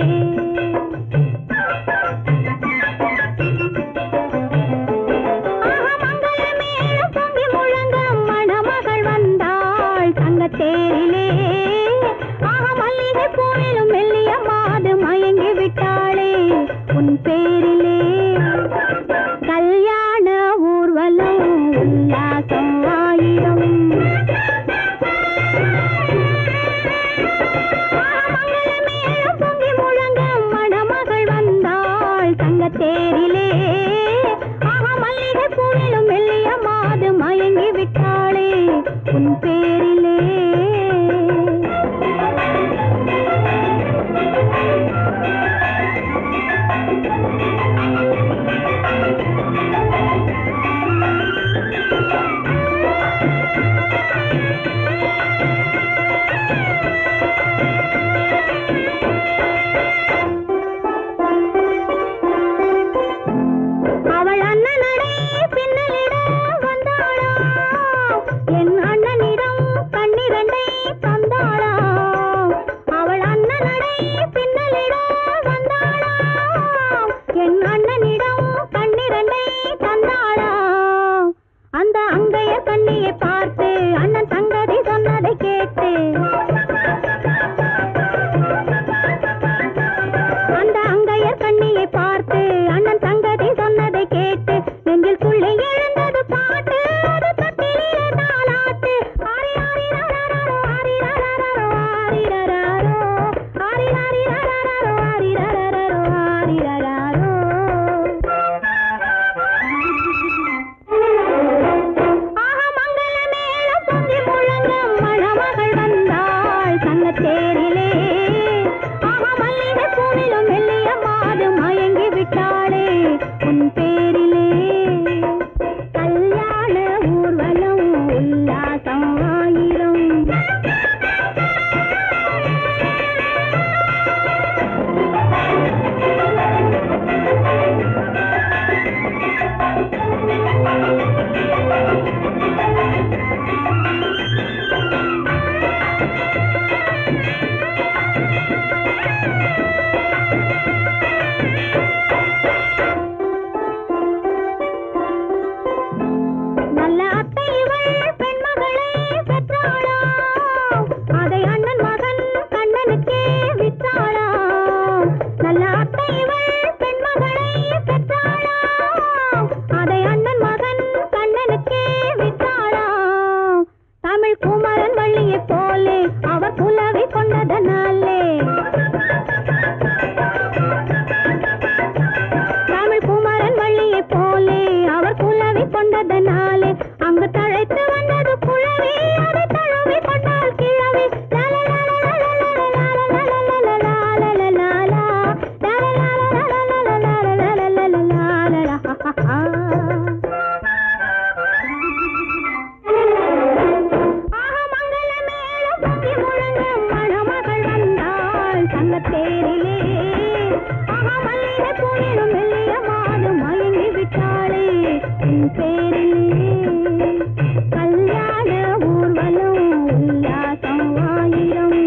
பொங்கி முழங்க மணமகள் வந்தாள் தங்கத்தேரிலே மல்லிகை பூவிலும் மெல்லிய மாது மயங்கி விட்டாளே உன் பேரிலே கல்யாண ஊர்வலம் உல்லாசம் ஆயிரம் மங்களமே தேரிலே மல்லிகை பூவிலும் மெல்லிய மாது மயங்கி விட்டாளே உன் பேரிலே கல்யாண ஊர்வலம் உல்லாசம் ஆயிரம் நல்ல அத்தை இவள் பெண்மகளை பெற்றாளா அதை அண்ணன் மகன் கண்ணனுக்கே விற்றாளா நல்ல அத்தை இவள் பெண்மகளை பெற்றாளா அதை அண்ணன் மகன் கண்ணனுக்கே விற்றாளா தமிழ் குமரன் வள்ளியை போலே அவர் புலவி கொண்டதனாலே தமிழ் குமரன் வள்ளியை போலே அவர் புலவி கொண்டதனாலே அங்கு தழைத்து வந்தது குழவி அதை தழுவி கொண்டால் கிழவி மணமகள் வந்தாள் தங்கத்தேரிலே மல்லிகை பூவிலும் மெல்லிய மாது மயங்கி விட்டாளே உன் பேரிலே கல்யாண ஊர்வலம் உல்லாசம் ஆயிரம்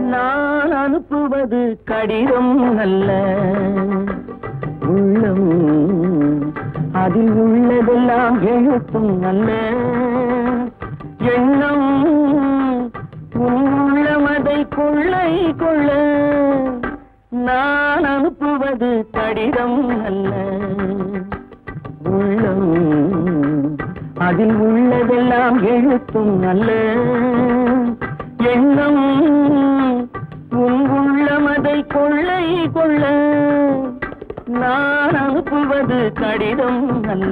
நான் அனுப்புவது கடிதம் அல்ல உள்ளம் அதில் உள்ளதெல்லாம் எழுத்தும் அல்ல எண்ணம் உள்ளமதை கொள்ளை கொள்ள நான் அனுப்புவது கடிதம் அல்ல உள்ளம் அதில் உள்ளதெல்லாம் எழுத்தும் அல்ல எண்ணம் உள்ளமதை கொள்ளை கொள்ள நான் அனுப்புவது கடிதம் அல்ல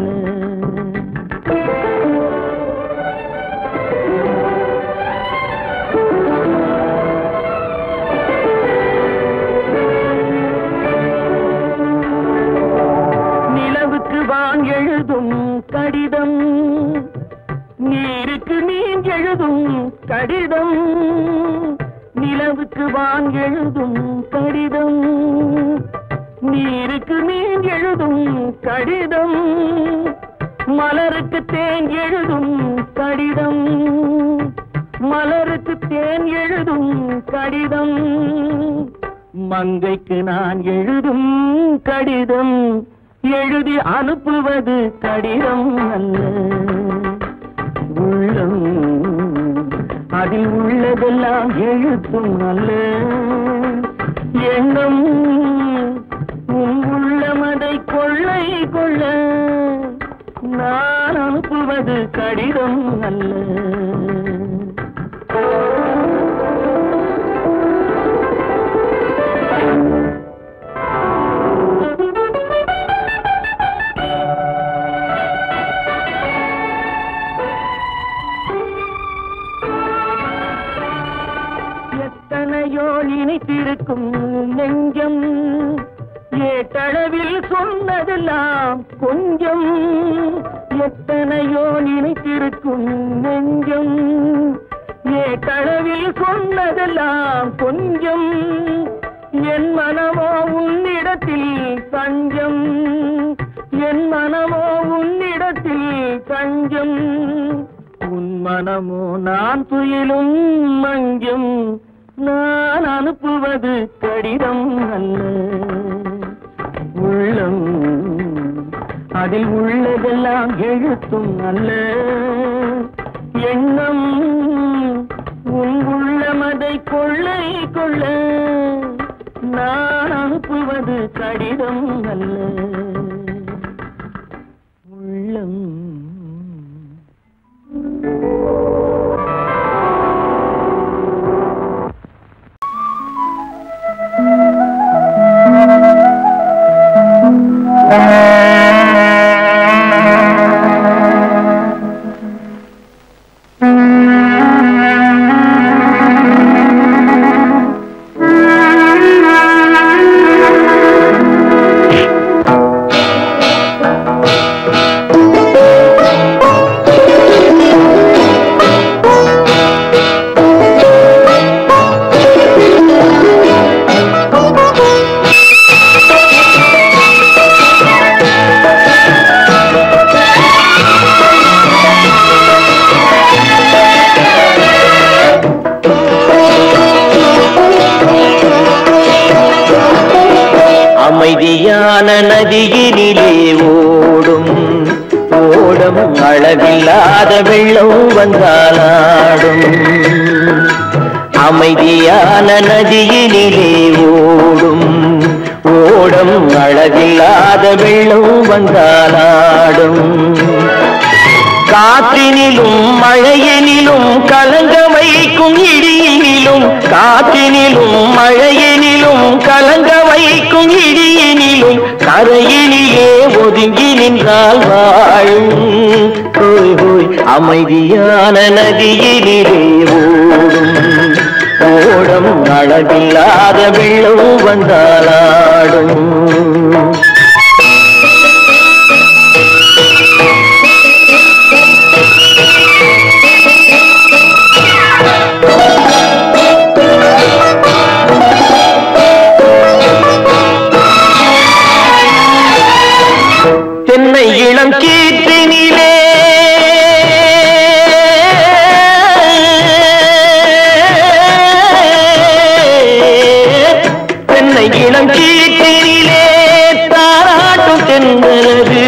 நிலவுக்கு வான் எழுதும் கடிதம் நீருக்கு மீன் எழுதும் கடிதம் நிலவுக்கு வான் எழுதும் கடிதம் நீருக்கு மீன் எழுதும் கடிதம் மலருக்கு தேன் எழுதும் கடிதம் மலருக்கு தேன் எழுதும் கடிதம் மங்கைக்கு நான் எழுதும் கடிதம் எழுதி அனுப்புவது கடிதம் அல்ல உள்ளம் அதில் உள்ளதெல்லாம் எழுத்தும் அல்ல எண்ணம் உள்ளமதை கொள்ளை கொள்ள நான் அனுப்புவது கடிதம் அல்ல எத்தனையோ நினைத்திருக்கும் நெஞ்சம் ஏட்டளவில் சொன்னதெல்லாம் கொஞ்சம் எத்தனையோ நினைத்திருக்கும் நெஞ்சம் ஏட்டளவில் சொன்னதெல்லாம் கொஞ்சம் என் மனமோ உன்னிடத்தில் தஞ்சம் என் மனமோ உன்னிடத்தில் தஞ்சம் உன் மனமோ நான் துயிலும் மஞ்சம் நான் அனுப்புவது கடிதம் அல்ல உள்ளம் அதில் உள்ளதெல்லாம் எழுத்தும் அல்ல எண்ணம் உன் உள்ளமதை கொள்ளை கொள்ள நான் அனுப்புவது கடிதம் அல்ல உள்ளம் அமைதியான நதியினிலே ஓடும் ஓடம் அளவில்லாத வெள்ளம் வந்தாலாடும். அமைதியான நதியினிலே ஓடும் ஓடம் அளவில்லாத வெள்ளம் வந்தாலாடும். காற்றினிலும் மழையினிலும் கலங்க வைக்கும் இடியினிலும் காற்றினிலும் மழையினிலும் கலங்க வைக்கும் இடியினிலும் கரையினிலே ஒதுங்கி நின்றால் வாழும். ஹோய் ஹோய் அமைதியான நதியினிலே ஓடும் ஓடம் அளவில்லாத வெள்ளம் வந்தாலாடும். தென்னை இளம் கீற்றினிலே தென்னை இளம் கீற்றினிலே தாராட்டும் தென்றலது.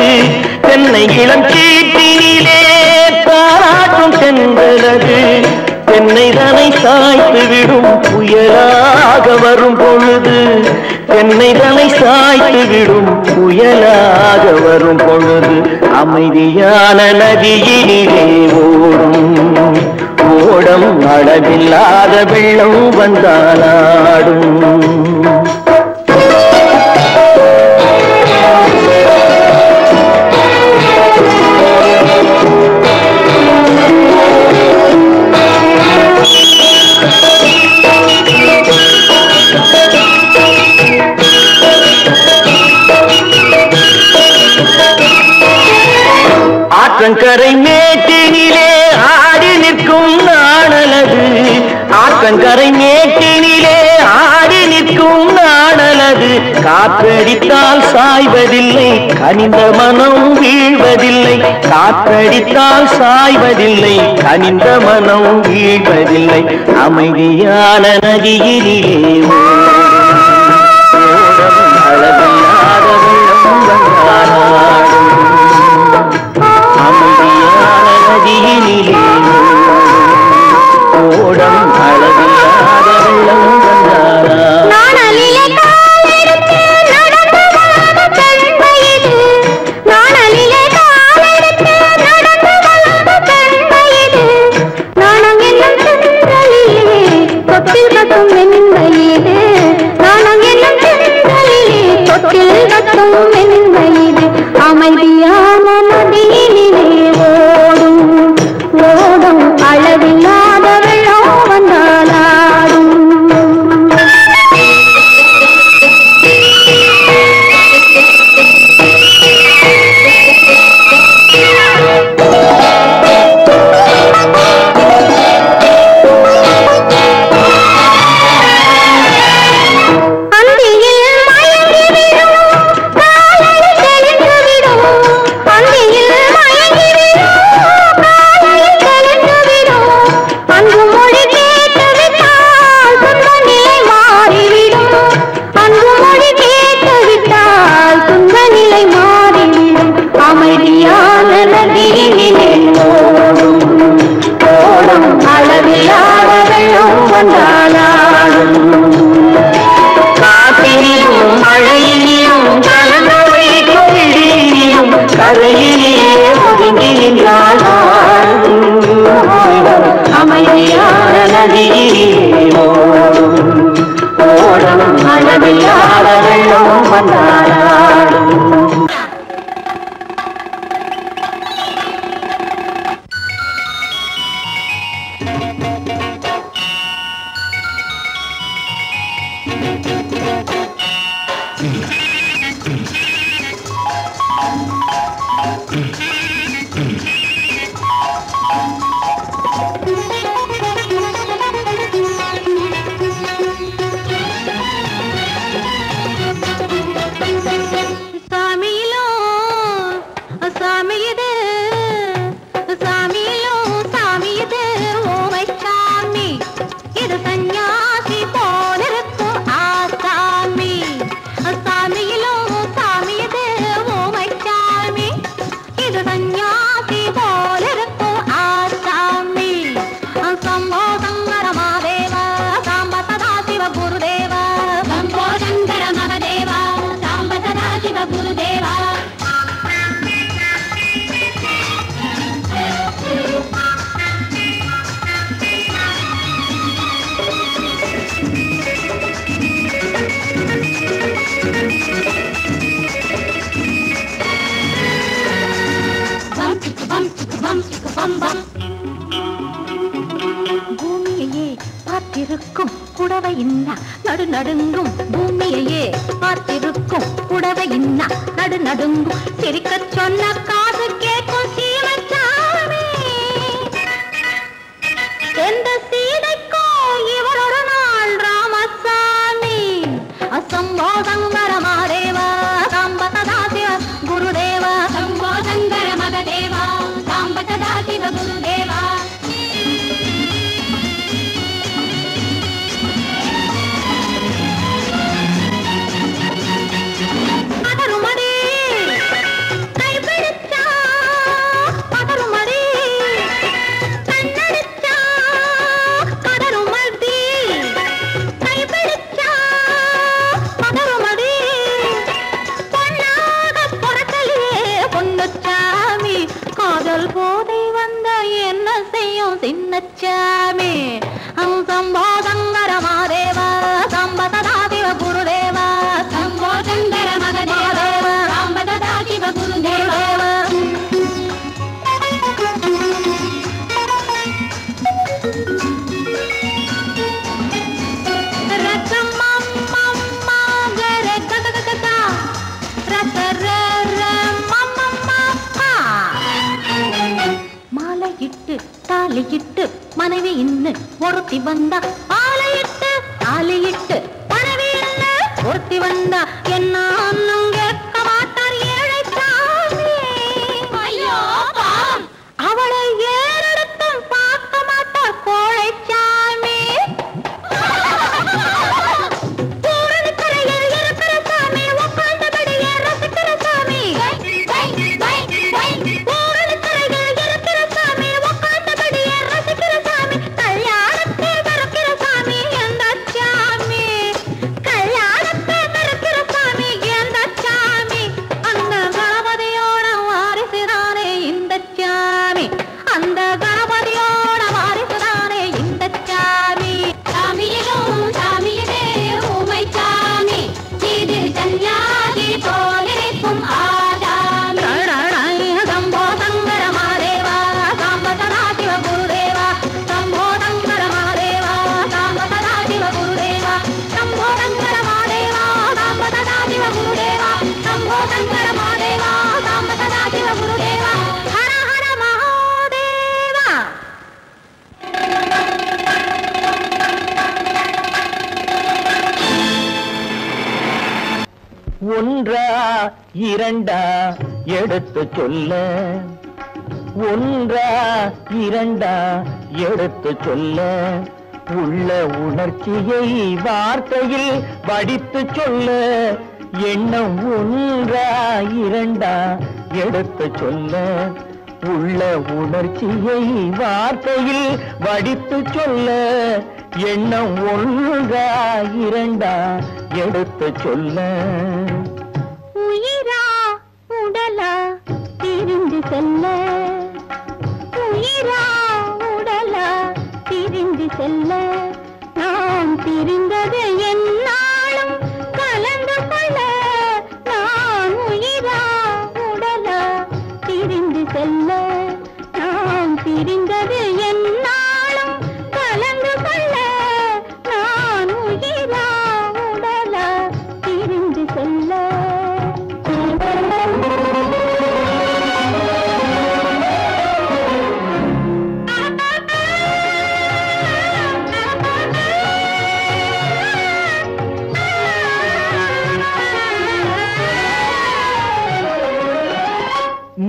தென்னை இளம் கீற்றினிலே தாராட்டும் தென்றலது. தென்னை தனை சாய்த்து விடும் புயலாக வரும் பொழுது தென்னை தனை சாய்த்து விடும் புயலாக வரும் பொழுது அமைதியான நதியினிலே ஓடும் ஓடம் அளவில்லாத வெள்ளம் வந்தாலாடும். ஆற்றங்கரை மேட்டினிலே ஆடி நிற்கும் நாணலது. ஆற்றங்கரை மேட்டினிலே ஆடி நிற்கும் நாணலது. காற்றடித்தால் சாய்வதில்லை கனிந்த மனம் வீழ்வதில்லை. காற்றடித்தால் சாய்வதில்லை கனிந்த மனம் வீழ்வதில்லை. அமைதியான நதியினிலே ஓடம் அளவில்லாத வெள்ளம் வந்தாலாடும். அமைதியான நதியினிலே ஓடம் அளவில்லாத வெள்ளம் வந்தாலாடும். அமைதியான நதியினிலே ஓடும் ஓடும் அளவில்லாத வெள்ளம் வந்தாலாடும். பூமியையே பார்த்திருக்கும் புடவை இன்னா நடு நடுங்கும். பூமியையே பார்த்திருக்கும் புடவை இன்னா நடு நடுங்கும். சிரிக்க சொன்ன காது கேட்கும் சீமச்சாமி. எந்த சீதைக்கோ இவளொரு நாள் ராமசாமி. அசம்போதங்கர மாதேவா சாம்பதா சிவ குருதேவா. சம்போதங்கர மகதேவா சாம்பதா சிவ குருதேவா. சின்னச்சாமி சம்போதங்கர மாதேவா சாம்பதா சிவ குருதேவா. சம்போதங்கர மகதேவா சாம்பதா சிவ குருதேவா. மாலையிட்டு தாலியிட்டு மனைவி இன்னு ஒருத்தி வந்தா. ஆலையிட்டு தாலியிட்டு மனைவி இன்னு ஒருத்தி வந்தா. என்ன ஒன்னும் கேட்க மாட்டார் ஏழைச்சாமி. ஐயோ அவளை ஏறெடுத்தும் பார்க்க மாட்டார் கோழைச்சாமி. பூரணிக்கரையில் இருக்கிற சாமி உட்கார்ந்தபடியே ரசிக்கிற சாமி. ஒன்றா இரண்டா எடுத்து சொல்ல. ஒன்றா இரண்டா எடுத்து சொல்ல. உள்ள உணர்ச்சியை வார்த்தையில் வடித்து சொல்ல. எண்ணம் ஒன்றா இரண்டா எடுத்து சொல்ல. உள்ள உணர்ச்சியை வார்த்தையில் வடித்து சொல்ல. எண்ணம் ஒன்றா இரண்டா எடுத்து சொல்ல. உயிரா உடலா திரிந்து செல்ல. உயிரா உடலா திரிந்து செல்ல. நாம் திரிந்தது என்னாலும் கலந்து கொள்ள. நான் உயிரா உடலா திரிந்து செல்ல. நாம் திரிந்தது என்னாலும் கலந்து கொள்ள. நான் உயிரா உடலா திரிந்து செல்ல.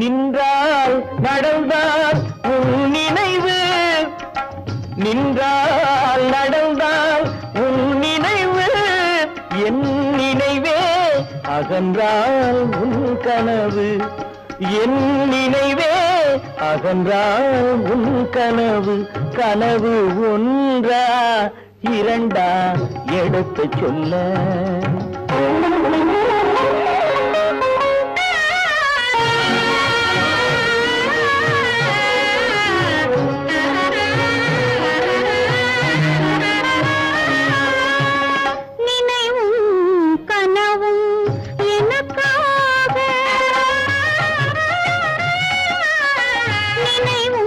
நின்றால் நடந்தால் உன் நினைவு. நின்றால் நடந்தால் உன் நினைவு. என் நினைவே அகன்றால் உன் கனவு. என் நினைவே அகன்றால் உன் கனவு. கனவு ஒன்றா இரண்டா எடுத்து சொல்ல. நினைவும்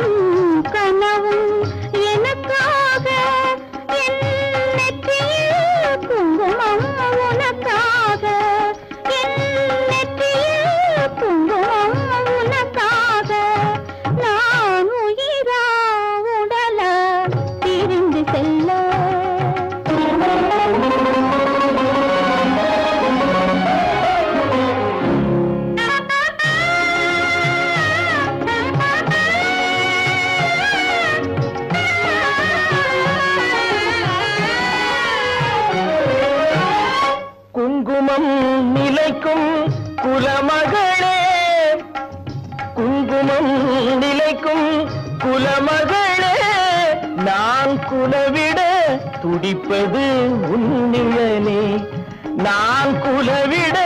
குலமகளே நான் குலவிட துடிப்பது உன் நிழலே நான் குலவிட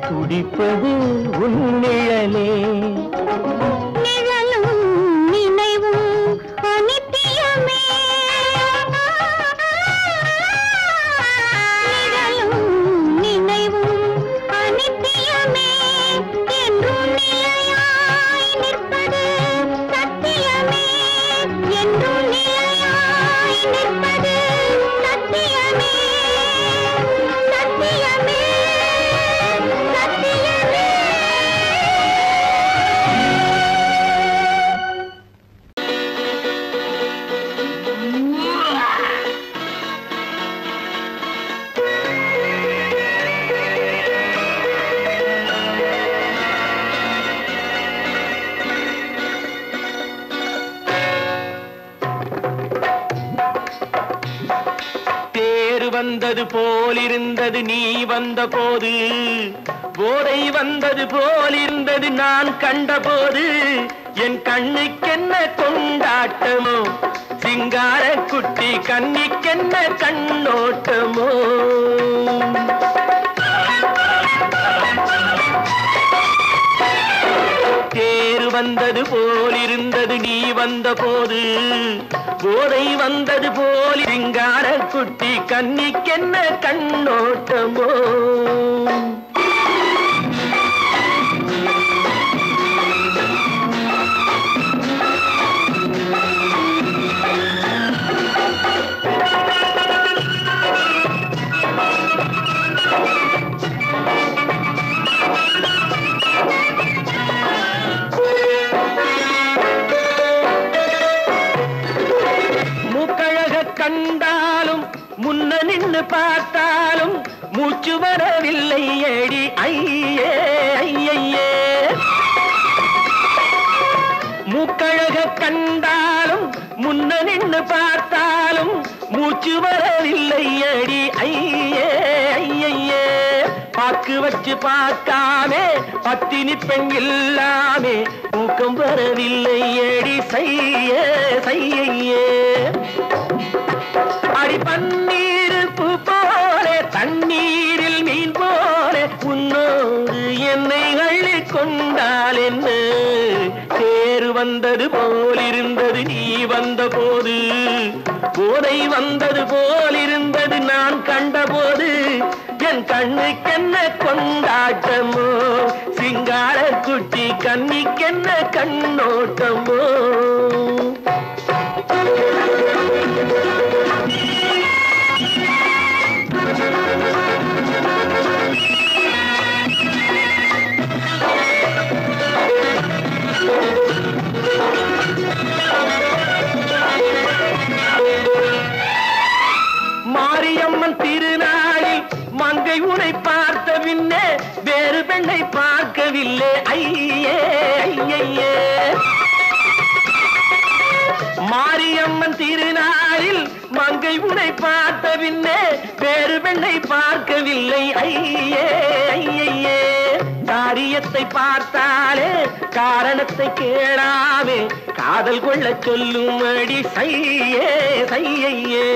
துடிப்பது உன் நிழலே நிழலும் நினைவும் அனித்தியமே நிழலும் நினைவும் அனித்தியமே என்றும் நிலையாய் நிற்பது சத்தியமே என்றும் நிலையாய் நிற்பது சத்தியமே சத்தியமே சத்தியமே தேர் வந்தது போலிருந்தது நீ வந்த போது போதை வந்தது போலிருந்தது நான் கண்டபோது என் கண்ணுக்கென்ன கொண்டாட்டமோ சிங்கார குட்டி கண்ணிக்கென்ன கண்ணோட்டமோ தேர் வந்தது போலிருந்தது நீ வந்த போது போதை வந்தது போல் சிங்கார குட்டி கண்ணிக்கென்ன கண்ணோட்டமோ கண்டாலும் முன்ன நின்று பார்த்தாலும் மூச்சு வரவில்லை ஏடி ஐயே ஐயே மூக்கழக கண்டாலும் முன்ன நின்று பார்த்தாலும் மூச்சு வரவில்லை ஏடி ஐயே ஐயே பாக்கு வச்சு பார்க்காமே பத்தினி பெண் இல்லாமே தூக்கம் வரவில்லை ஏடி செய்ய செய்யே அடி பன்னீர் பூ போல தண்ணீரில் மீன் போல உன்னோடு என்னை அள்ளி கொண்டால் என்ன தேர் வந்தது போலிருந்தது நீ வந்த போது போதை வந்தது போலிருந்தது நான் கண்டபோது என் கண்ணுக்கென்ன கொண்டாட்டமோ சிங்கார குட்டி கண்ணிக்கென்ன கண்ணோட்டமோ மாரியம்மன் திருநாளில் மங்கை உனை பார்த்த பின்னே வேறு பெண்ணை பார்க்கவில்லை ஐயே ஐயே மாரியம்மன் திருநாளில் மங்கை உனை பார்த்த பின்னே வேறு பெண்ணை பார்க்கவில்லை ஐயே ஐயே காரியத்தை பார்த்தாலே காரணத்தை கேளாமே காதல் கொள்ள சொல்லும்படி செய்யே செய்யே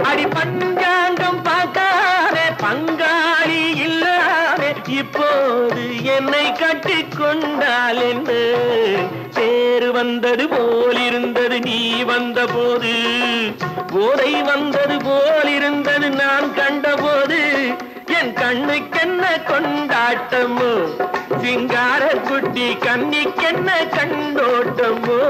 அடி பஞ்சாங்கம் பார்க்காதே பங்காளி இல்லாமே இப்போது என்னை கட்டி கொண்டால் என்ன தேர் வந்தது போலிருந்தது நீ வந்த போது போதை வந்தது போலிருந்தது நான் கண்டபோது என் கண்ணுக்கென்ன கொண்டாட்டமோ சிங்கார குட்டி கண்ணிக்கென்ன கண்டோட்டமோ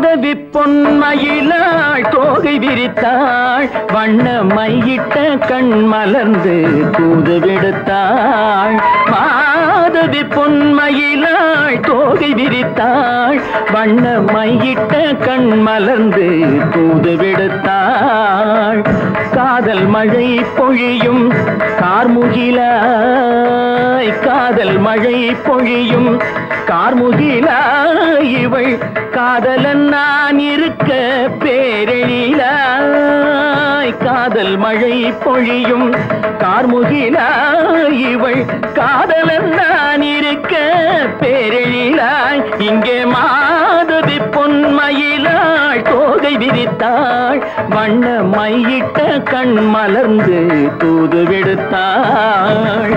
மாதவி பொன்மயிலாள் தோகை விரித்தாள் வண்ண மையிட்ட கண் மலர்ந்து தூது விடுத்தாள் மாதவி பொன்மயிலாள் தோகை விரித்தாள் வண்ண மையிட்ட கண் மலர்ந்து தூது விடுத்தாள் காதல் மழை பொழியும் கார்முகிலாய் காதல் மழை பொழியும் கார்முகிலாய் இவள் காதலன் நான் இருக்க பேரெழிலாய் காதல் மழை பொழியும் கார்முகிலாய் இவள் காதலன் நான் இருக்க பேரெழிலாய் இங்கே மாதவி பொன்மயிலாள் தோகை விரித்தாள் வண்ண மையிட்ட கண் மலர்ந்து தூது விடுத்தாள்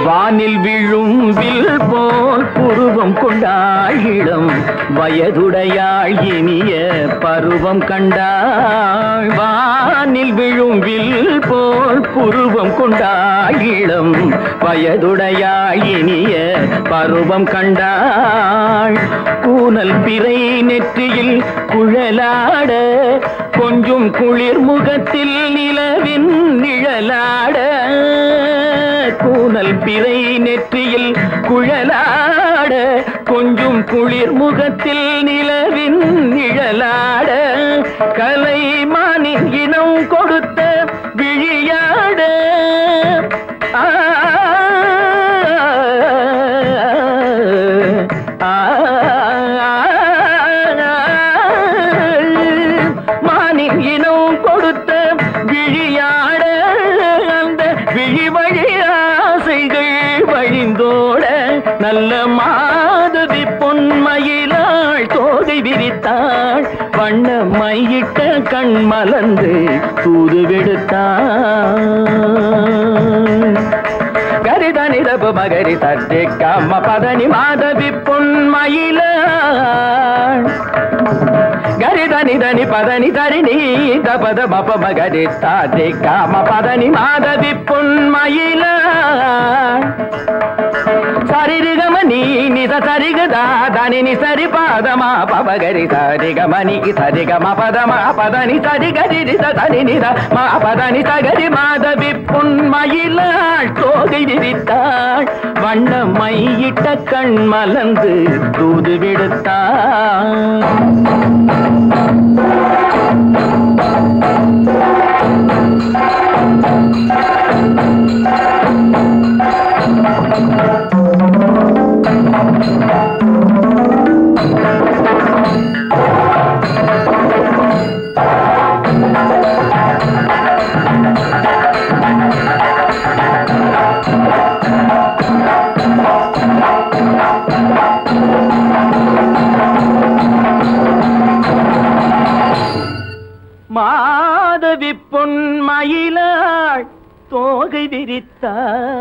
வானில் விழும் வில் போல் புருவம் கொண்டாள் இளம் வயதுடையாள் இனிய பருவம் கண்டாள் வானில் விழும் வில் போல் புருவம் கொண்டாள் இளம் வயதுடையாள் இனிய பருவம் கண்டாள் கூனல் பிறை நெற்றியில் குழலாட கொஞ்சம் குளிர் முகத்தில் நிலவின் நிழலாட கூனல் பிறை நெற்றியில் குழலாட கொஞ்சம் குளிர் முகத்தில் நிலவின் நிழலாட கலைமானின் இனம் கொடுத்த விழியாட மானின் இனம் கொடுத்த விழியாட அந்த விழி வழி ஆசைகள் வழிந்தோட நல்ல மாதவி பொன்மயிலாள் தோகை விரித்தாள் வண்ண மையிட்ட கண் மலர்ந்து தூது விடுத்தாள் கரிதனி தப மகரி தட்டி கம்ம பதனி மாதவி பொன்மயிலாள் கரிதனி தனி பதனி தரிணி தபத மப மகரி தட்டி கம்ம பதனி மாதவி பொன்மயிலாள் சரிகமணி நித சரிகதா தனி சரி பாதமா பபகரி சரிகமணி சரிகம பதமா பதனி சரிகரி தனி நித மா பதனி சகரி மாதவி பொன்மயிலாள் தோகை விரித்தாள் வண்ண மையிட்ட கண் மலர்ந்து தூது விடுத்தாள் மாதவி பொன்மயிலாள் தோகை விரித்தாள்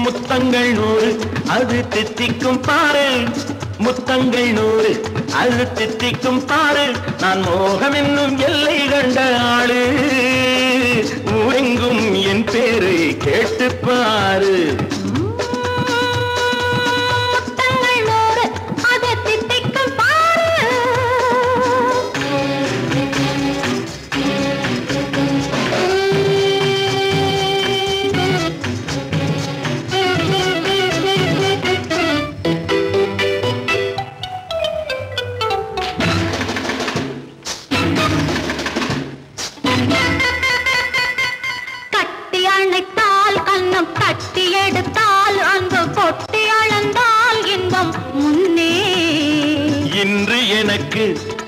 முத்தங்கள் நூறு அது தித்திக்கும் பாரு முத்தங்கள் நூறு அது தித்திக்கும் பாரு நான் மோகம் என்னும் எல்லை கண்ட ஆளு ஊரெங்கும் என் பேரை கேட்டு பாரு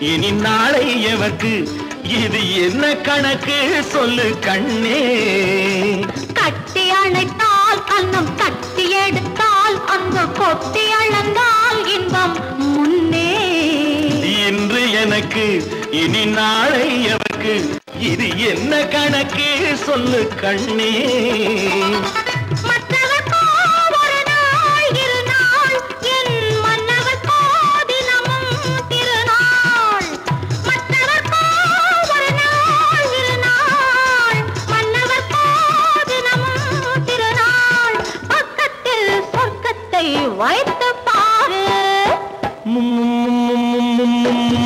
இனி நாளை எவர்க்கு இது என்ன கணக்கு சொல்லு கண்ணே. கட்டி அணைத்தால் கண்ணம் கட்டி எடுத்தால் அந்த கொட்டி அளந்தால் இன்பம் முன்னே. இன்று எனக்கு இனி நாளை எவர்க்கு இது என்ன கணக்கு சொல்லு கண்ணே. மற்றவர்க்கோ ஒரு நாள் இரு நாள் என் மன்னவர்க்கோ தினமும் திருநாள். மற்றவர்க்கோ ஒரு நாள் இரு நாள் மன்னவர்க்கோ தினமும் திருநாள். பக்கத்தில் சொர்க்கத்தை வைத்து பாரு.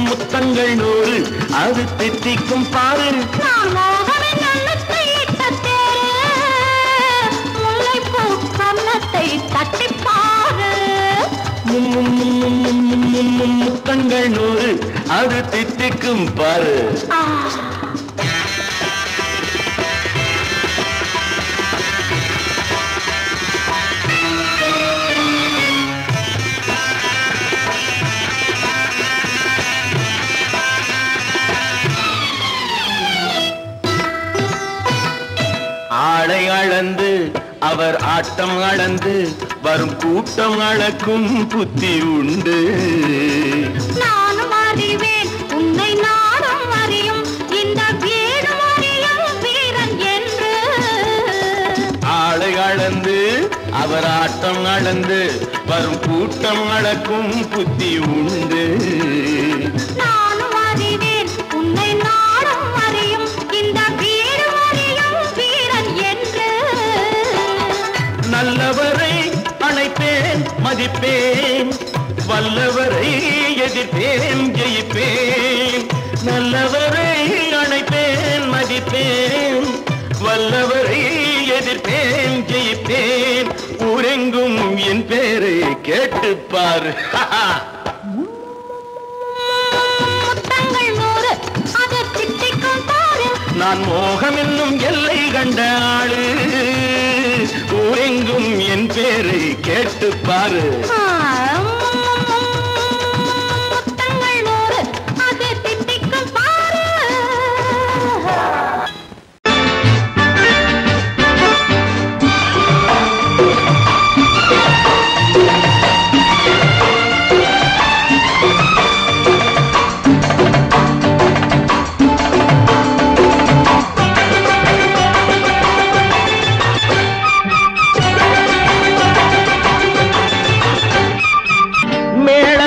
முத்தங்கள் நூறு அது தித்திக்கும் பாரு. நான் மோகனின் நல்லத்தை இட்ட தேரு. முல்லைப்பூ கன்னத்தை தட்டிப் பாரு. முத்தங்கள் நூறு அது தித்திக்கும் பாரு. ஆளை அளந்து அவர் ஆட்டம் அளந்து வரும் கூட்டம் அளக்கும் புத்தி உண்டு. நானும் அறிவேன் உன்னை நானும் அறியும் இந்த வீடும் அறியும் வீரன் என்று. ஆளை அளந்து அவர் ஆட்டம் அளந்து வரும் கூட்டம் அளக்கும் புத்தி உண்டு. நானும் அறிவேன் உன்னை நானும் அறியும் இந்த வீடும் அறியும் வீரன் என்று. நல்லவரை அணைப்பேன் மதிப்பேன், வல்லவரை எதிர்ப்பேன் ஜெயிப்பேன். நல்லவரை அணைப்பேன் மதிப்பேன், வல்லவரை எதிர்ப்பேன் ஜெயிப்பேன். ஊரெங்கும் என் பேரை கேட்டுப்பார். முத்தங்கள் நூறு அது தித்திக்கும் பாரு. நான் மோகம் என்னும் எல்லை கண்ட ஆளு, ஊரெங்கும் என் பேரை கேட்டுப்பாரு. முத்தங்கள் நூறு அது தித்திக்கும் பாரு.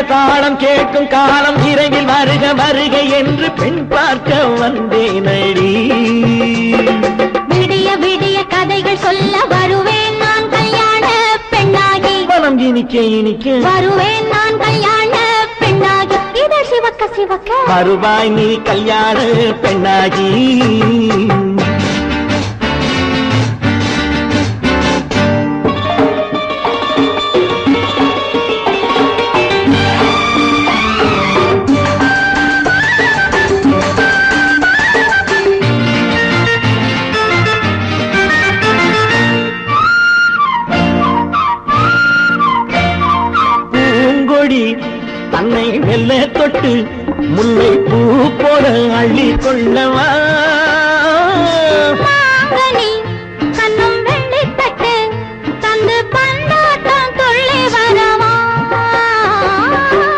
தாளம் கேட்கும் காலம் விரைவில் வருக வருக என்று பெண் பார்க்க வந்தேனடி. விடிய விடிய கதைகள் சொல்ல வருவேன் நான் கல்யாண பெண்ணாகி. மனம் இனிக்க இனிக்க வருவேன் நான் கல்யாண பெண்ணாகி. இதழ் சிவக்க சிவக்க வருவாய் நீ கல்யாண பெண்ணாகி. தன்னை வெல்ல தொட்டு முல்லை பூ போல அள்ளி கொள்ளவா. கண்ணும் வெள்ளி தட்டு தந்து பந்தாட்டம் துள்ளி வரவா.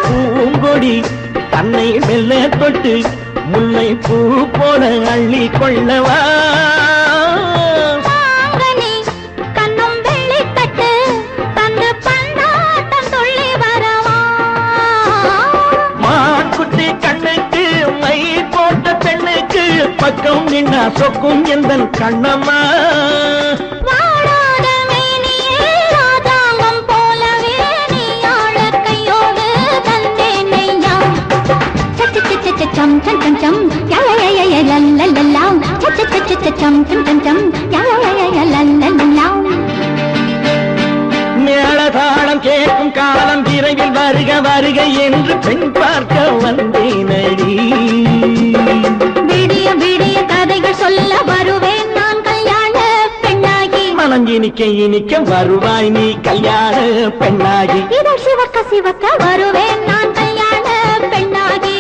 பூங்கொடி தன்னை வெல்ல தொட்டு முல்லை பூ போல அள்ளி கொள்ளவா. கண்ணும் வெள்ளி தட்டு தந்து பந்தாட்டம் துள்ளி வரவா. மான்குட்டி கண்ணுக்கு மை போட்ட பெண்ணுக்கு பக்கம் நின்னா சொக்கும் எந்தன் கண்ணம்மா. வாழாத மேனியே ராஜாங்கம் போலவே நீ ஆள கையோடு தந்தேன் நெய்யா. சச்ச சச்ச சம் சம் சம் சம் யய லல்லல்லா. சச்ச சச்ச சம் சம் சம் சம் யய லல்லல்லா. மேளதாளம் கேட்கும் காலம் விரைவில் வருக வருக என்று பெண் பார்க்க வந்தேனடி. விடிய விடிய கதைகள் சொல்ல வருவேன் நான் கல்யாண பெண்ணாகி. மனம் இனிக்க இனிக்க வருவாய் நீ கல்யாண பெண்ணாகி. இதழ் சிவக்க சிவக்க வருவேன் நான் கல்யாண பெண்ணாகி.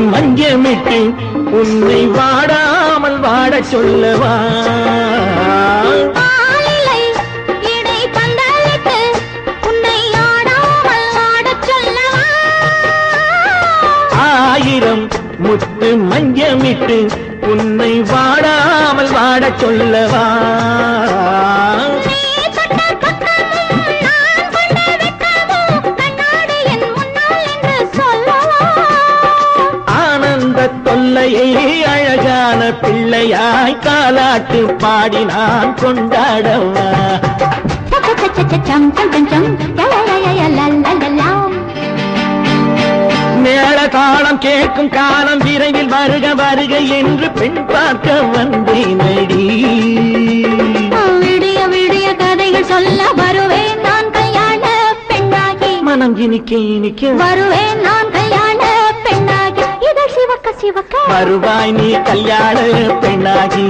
மஞ்சமிட்டு உன்னை வாடாமல் வாட சொல்லவா ஆயிரம் முத்து மஞ்சமிட்டு உன்னை வாடாமல் வாட சொல்லவா தொல்லையை அழகான பிள்ளையாய் காலாட்டு பாடி நான் கொண்டாடவா மேள தாளம் கேட்கும் காலம் விரைவில் வருக வருக என்று பெண் பார்க்க வந்தேனடி விடிய விடிய கதைகள் சொல்ல வருவேன் நான் கல்யாண பெண்ணாகி மனம் இனிக்க இனிக்க வருவேன் நான் கல்யாண பெண்ணாகி இதழ் சிவக்க சிவக்க வருவாய் நீ கல்யாண பெண்ணாகி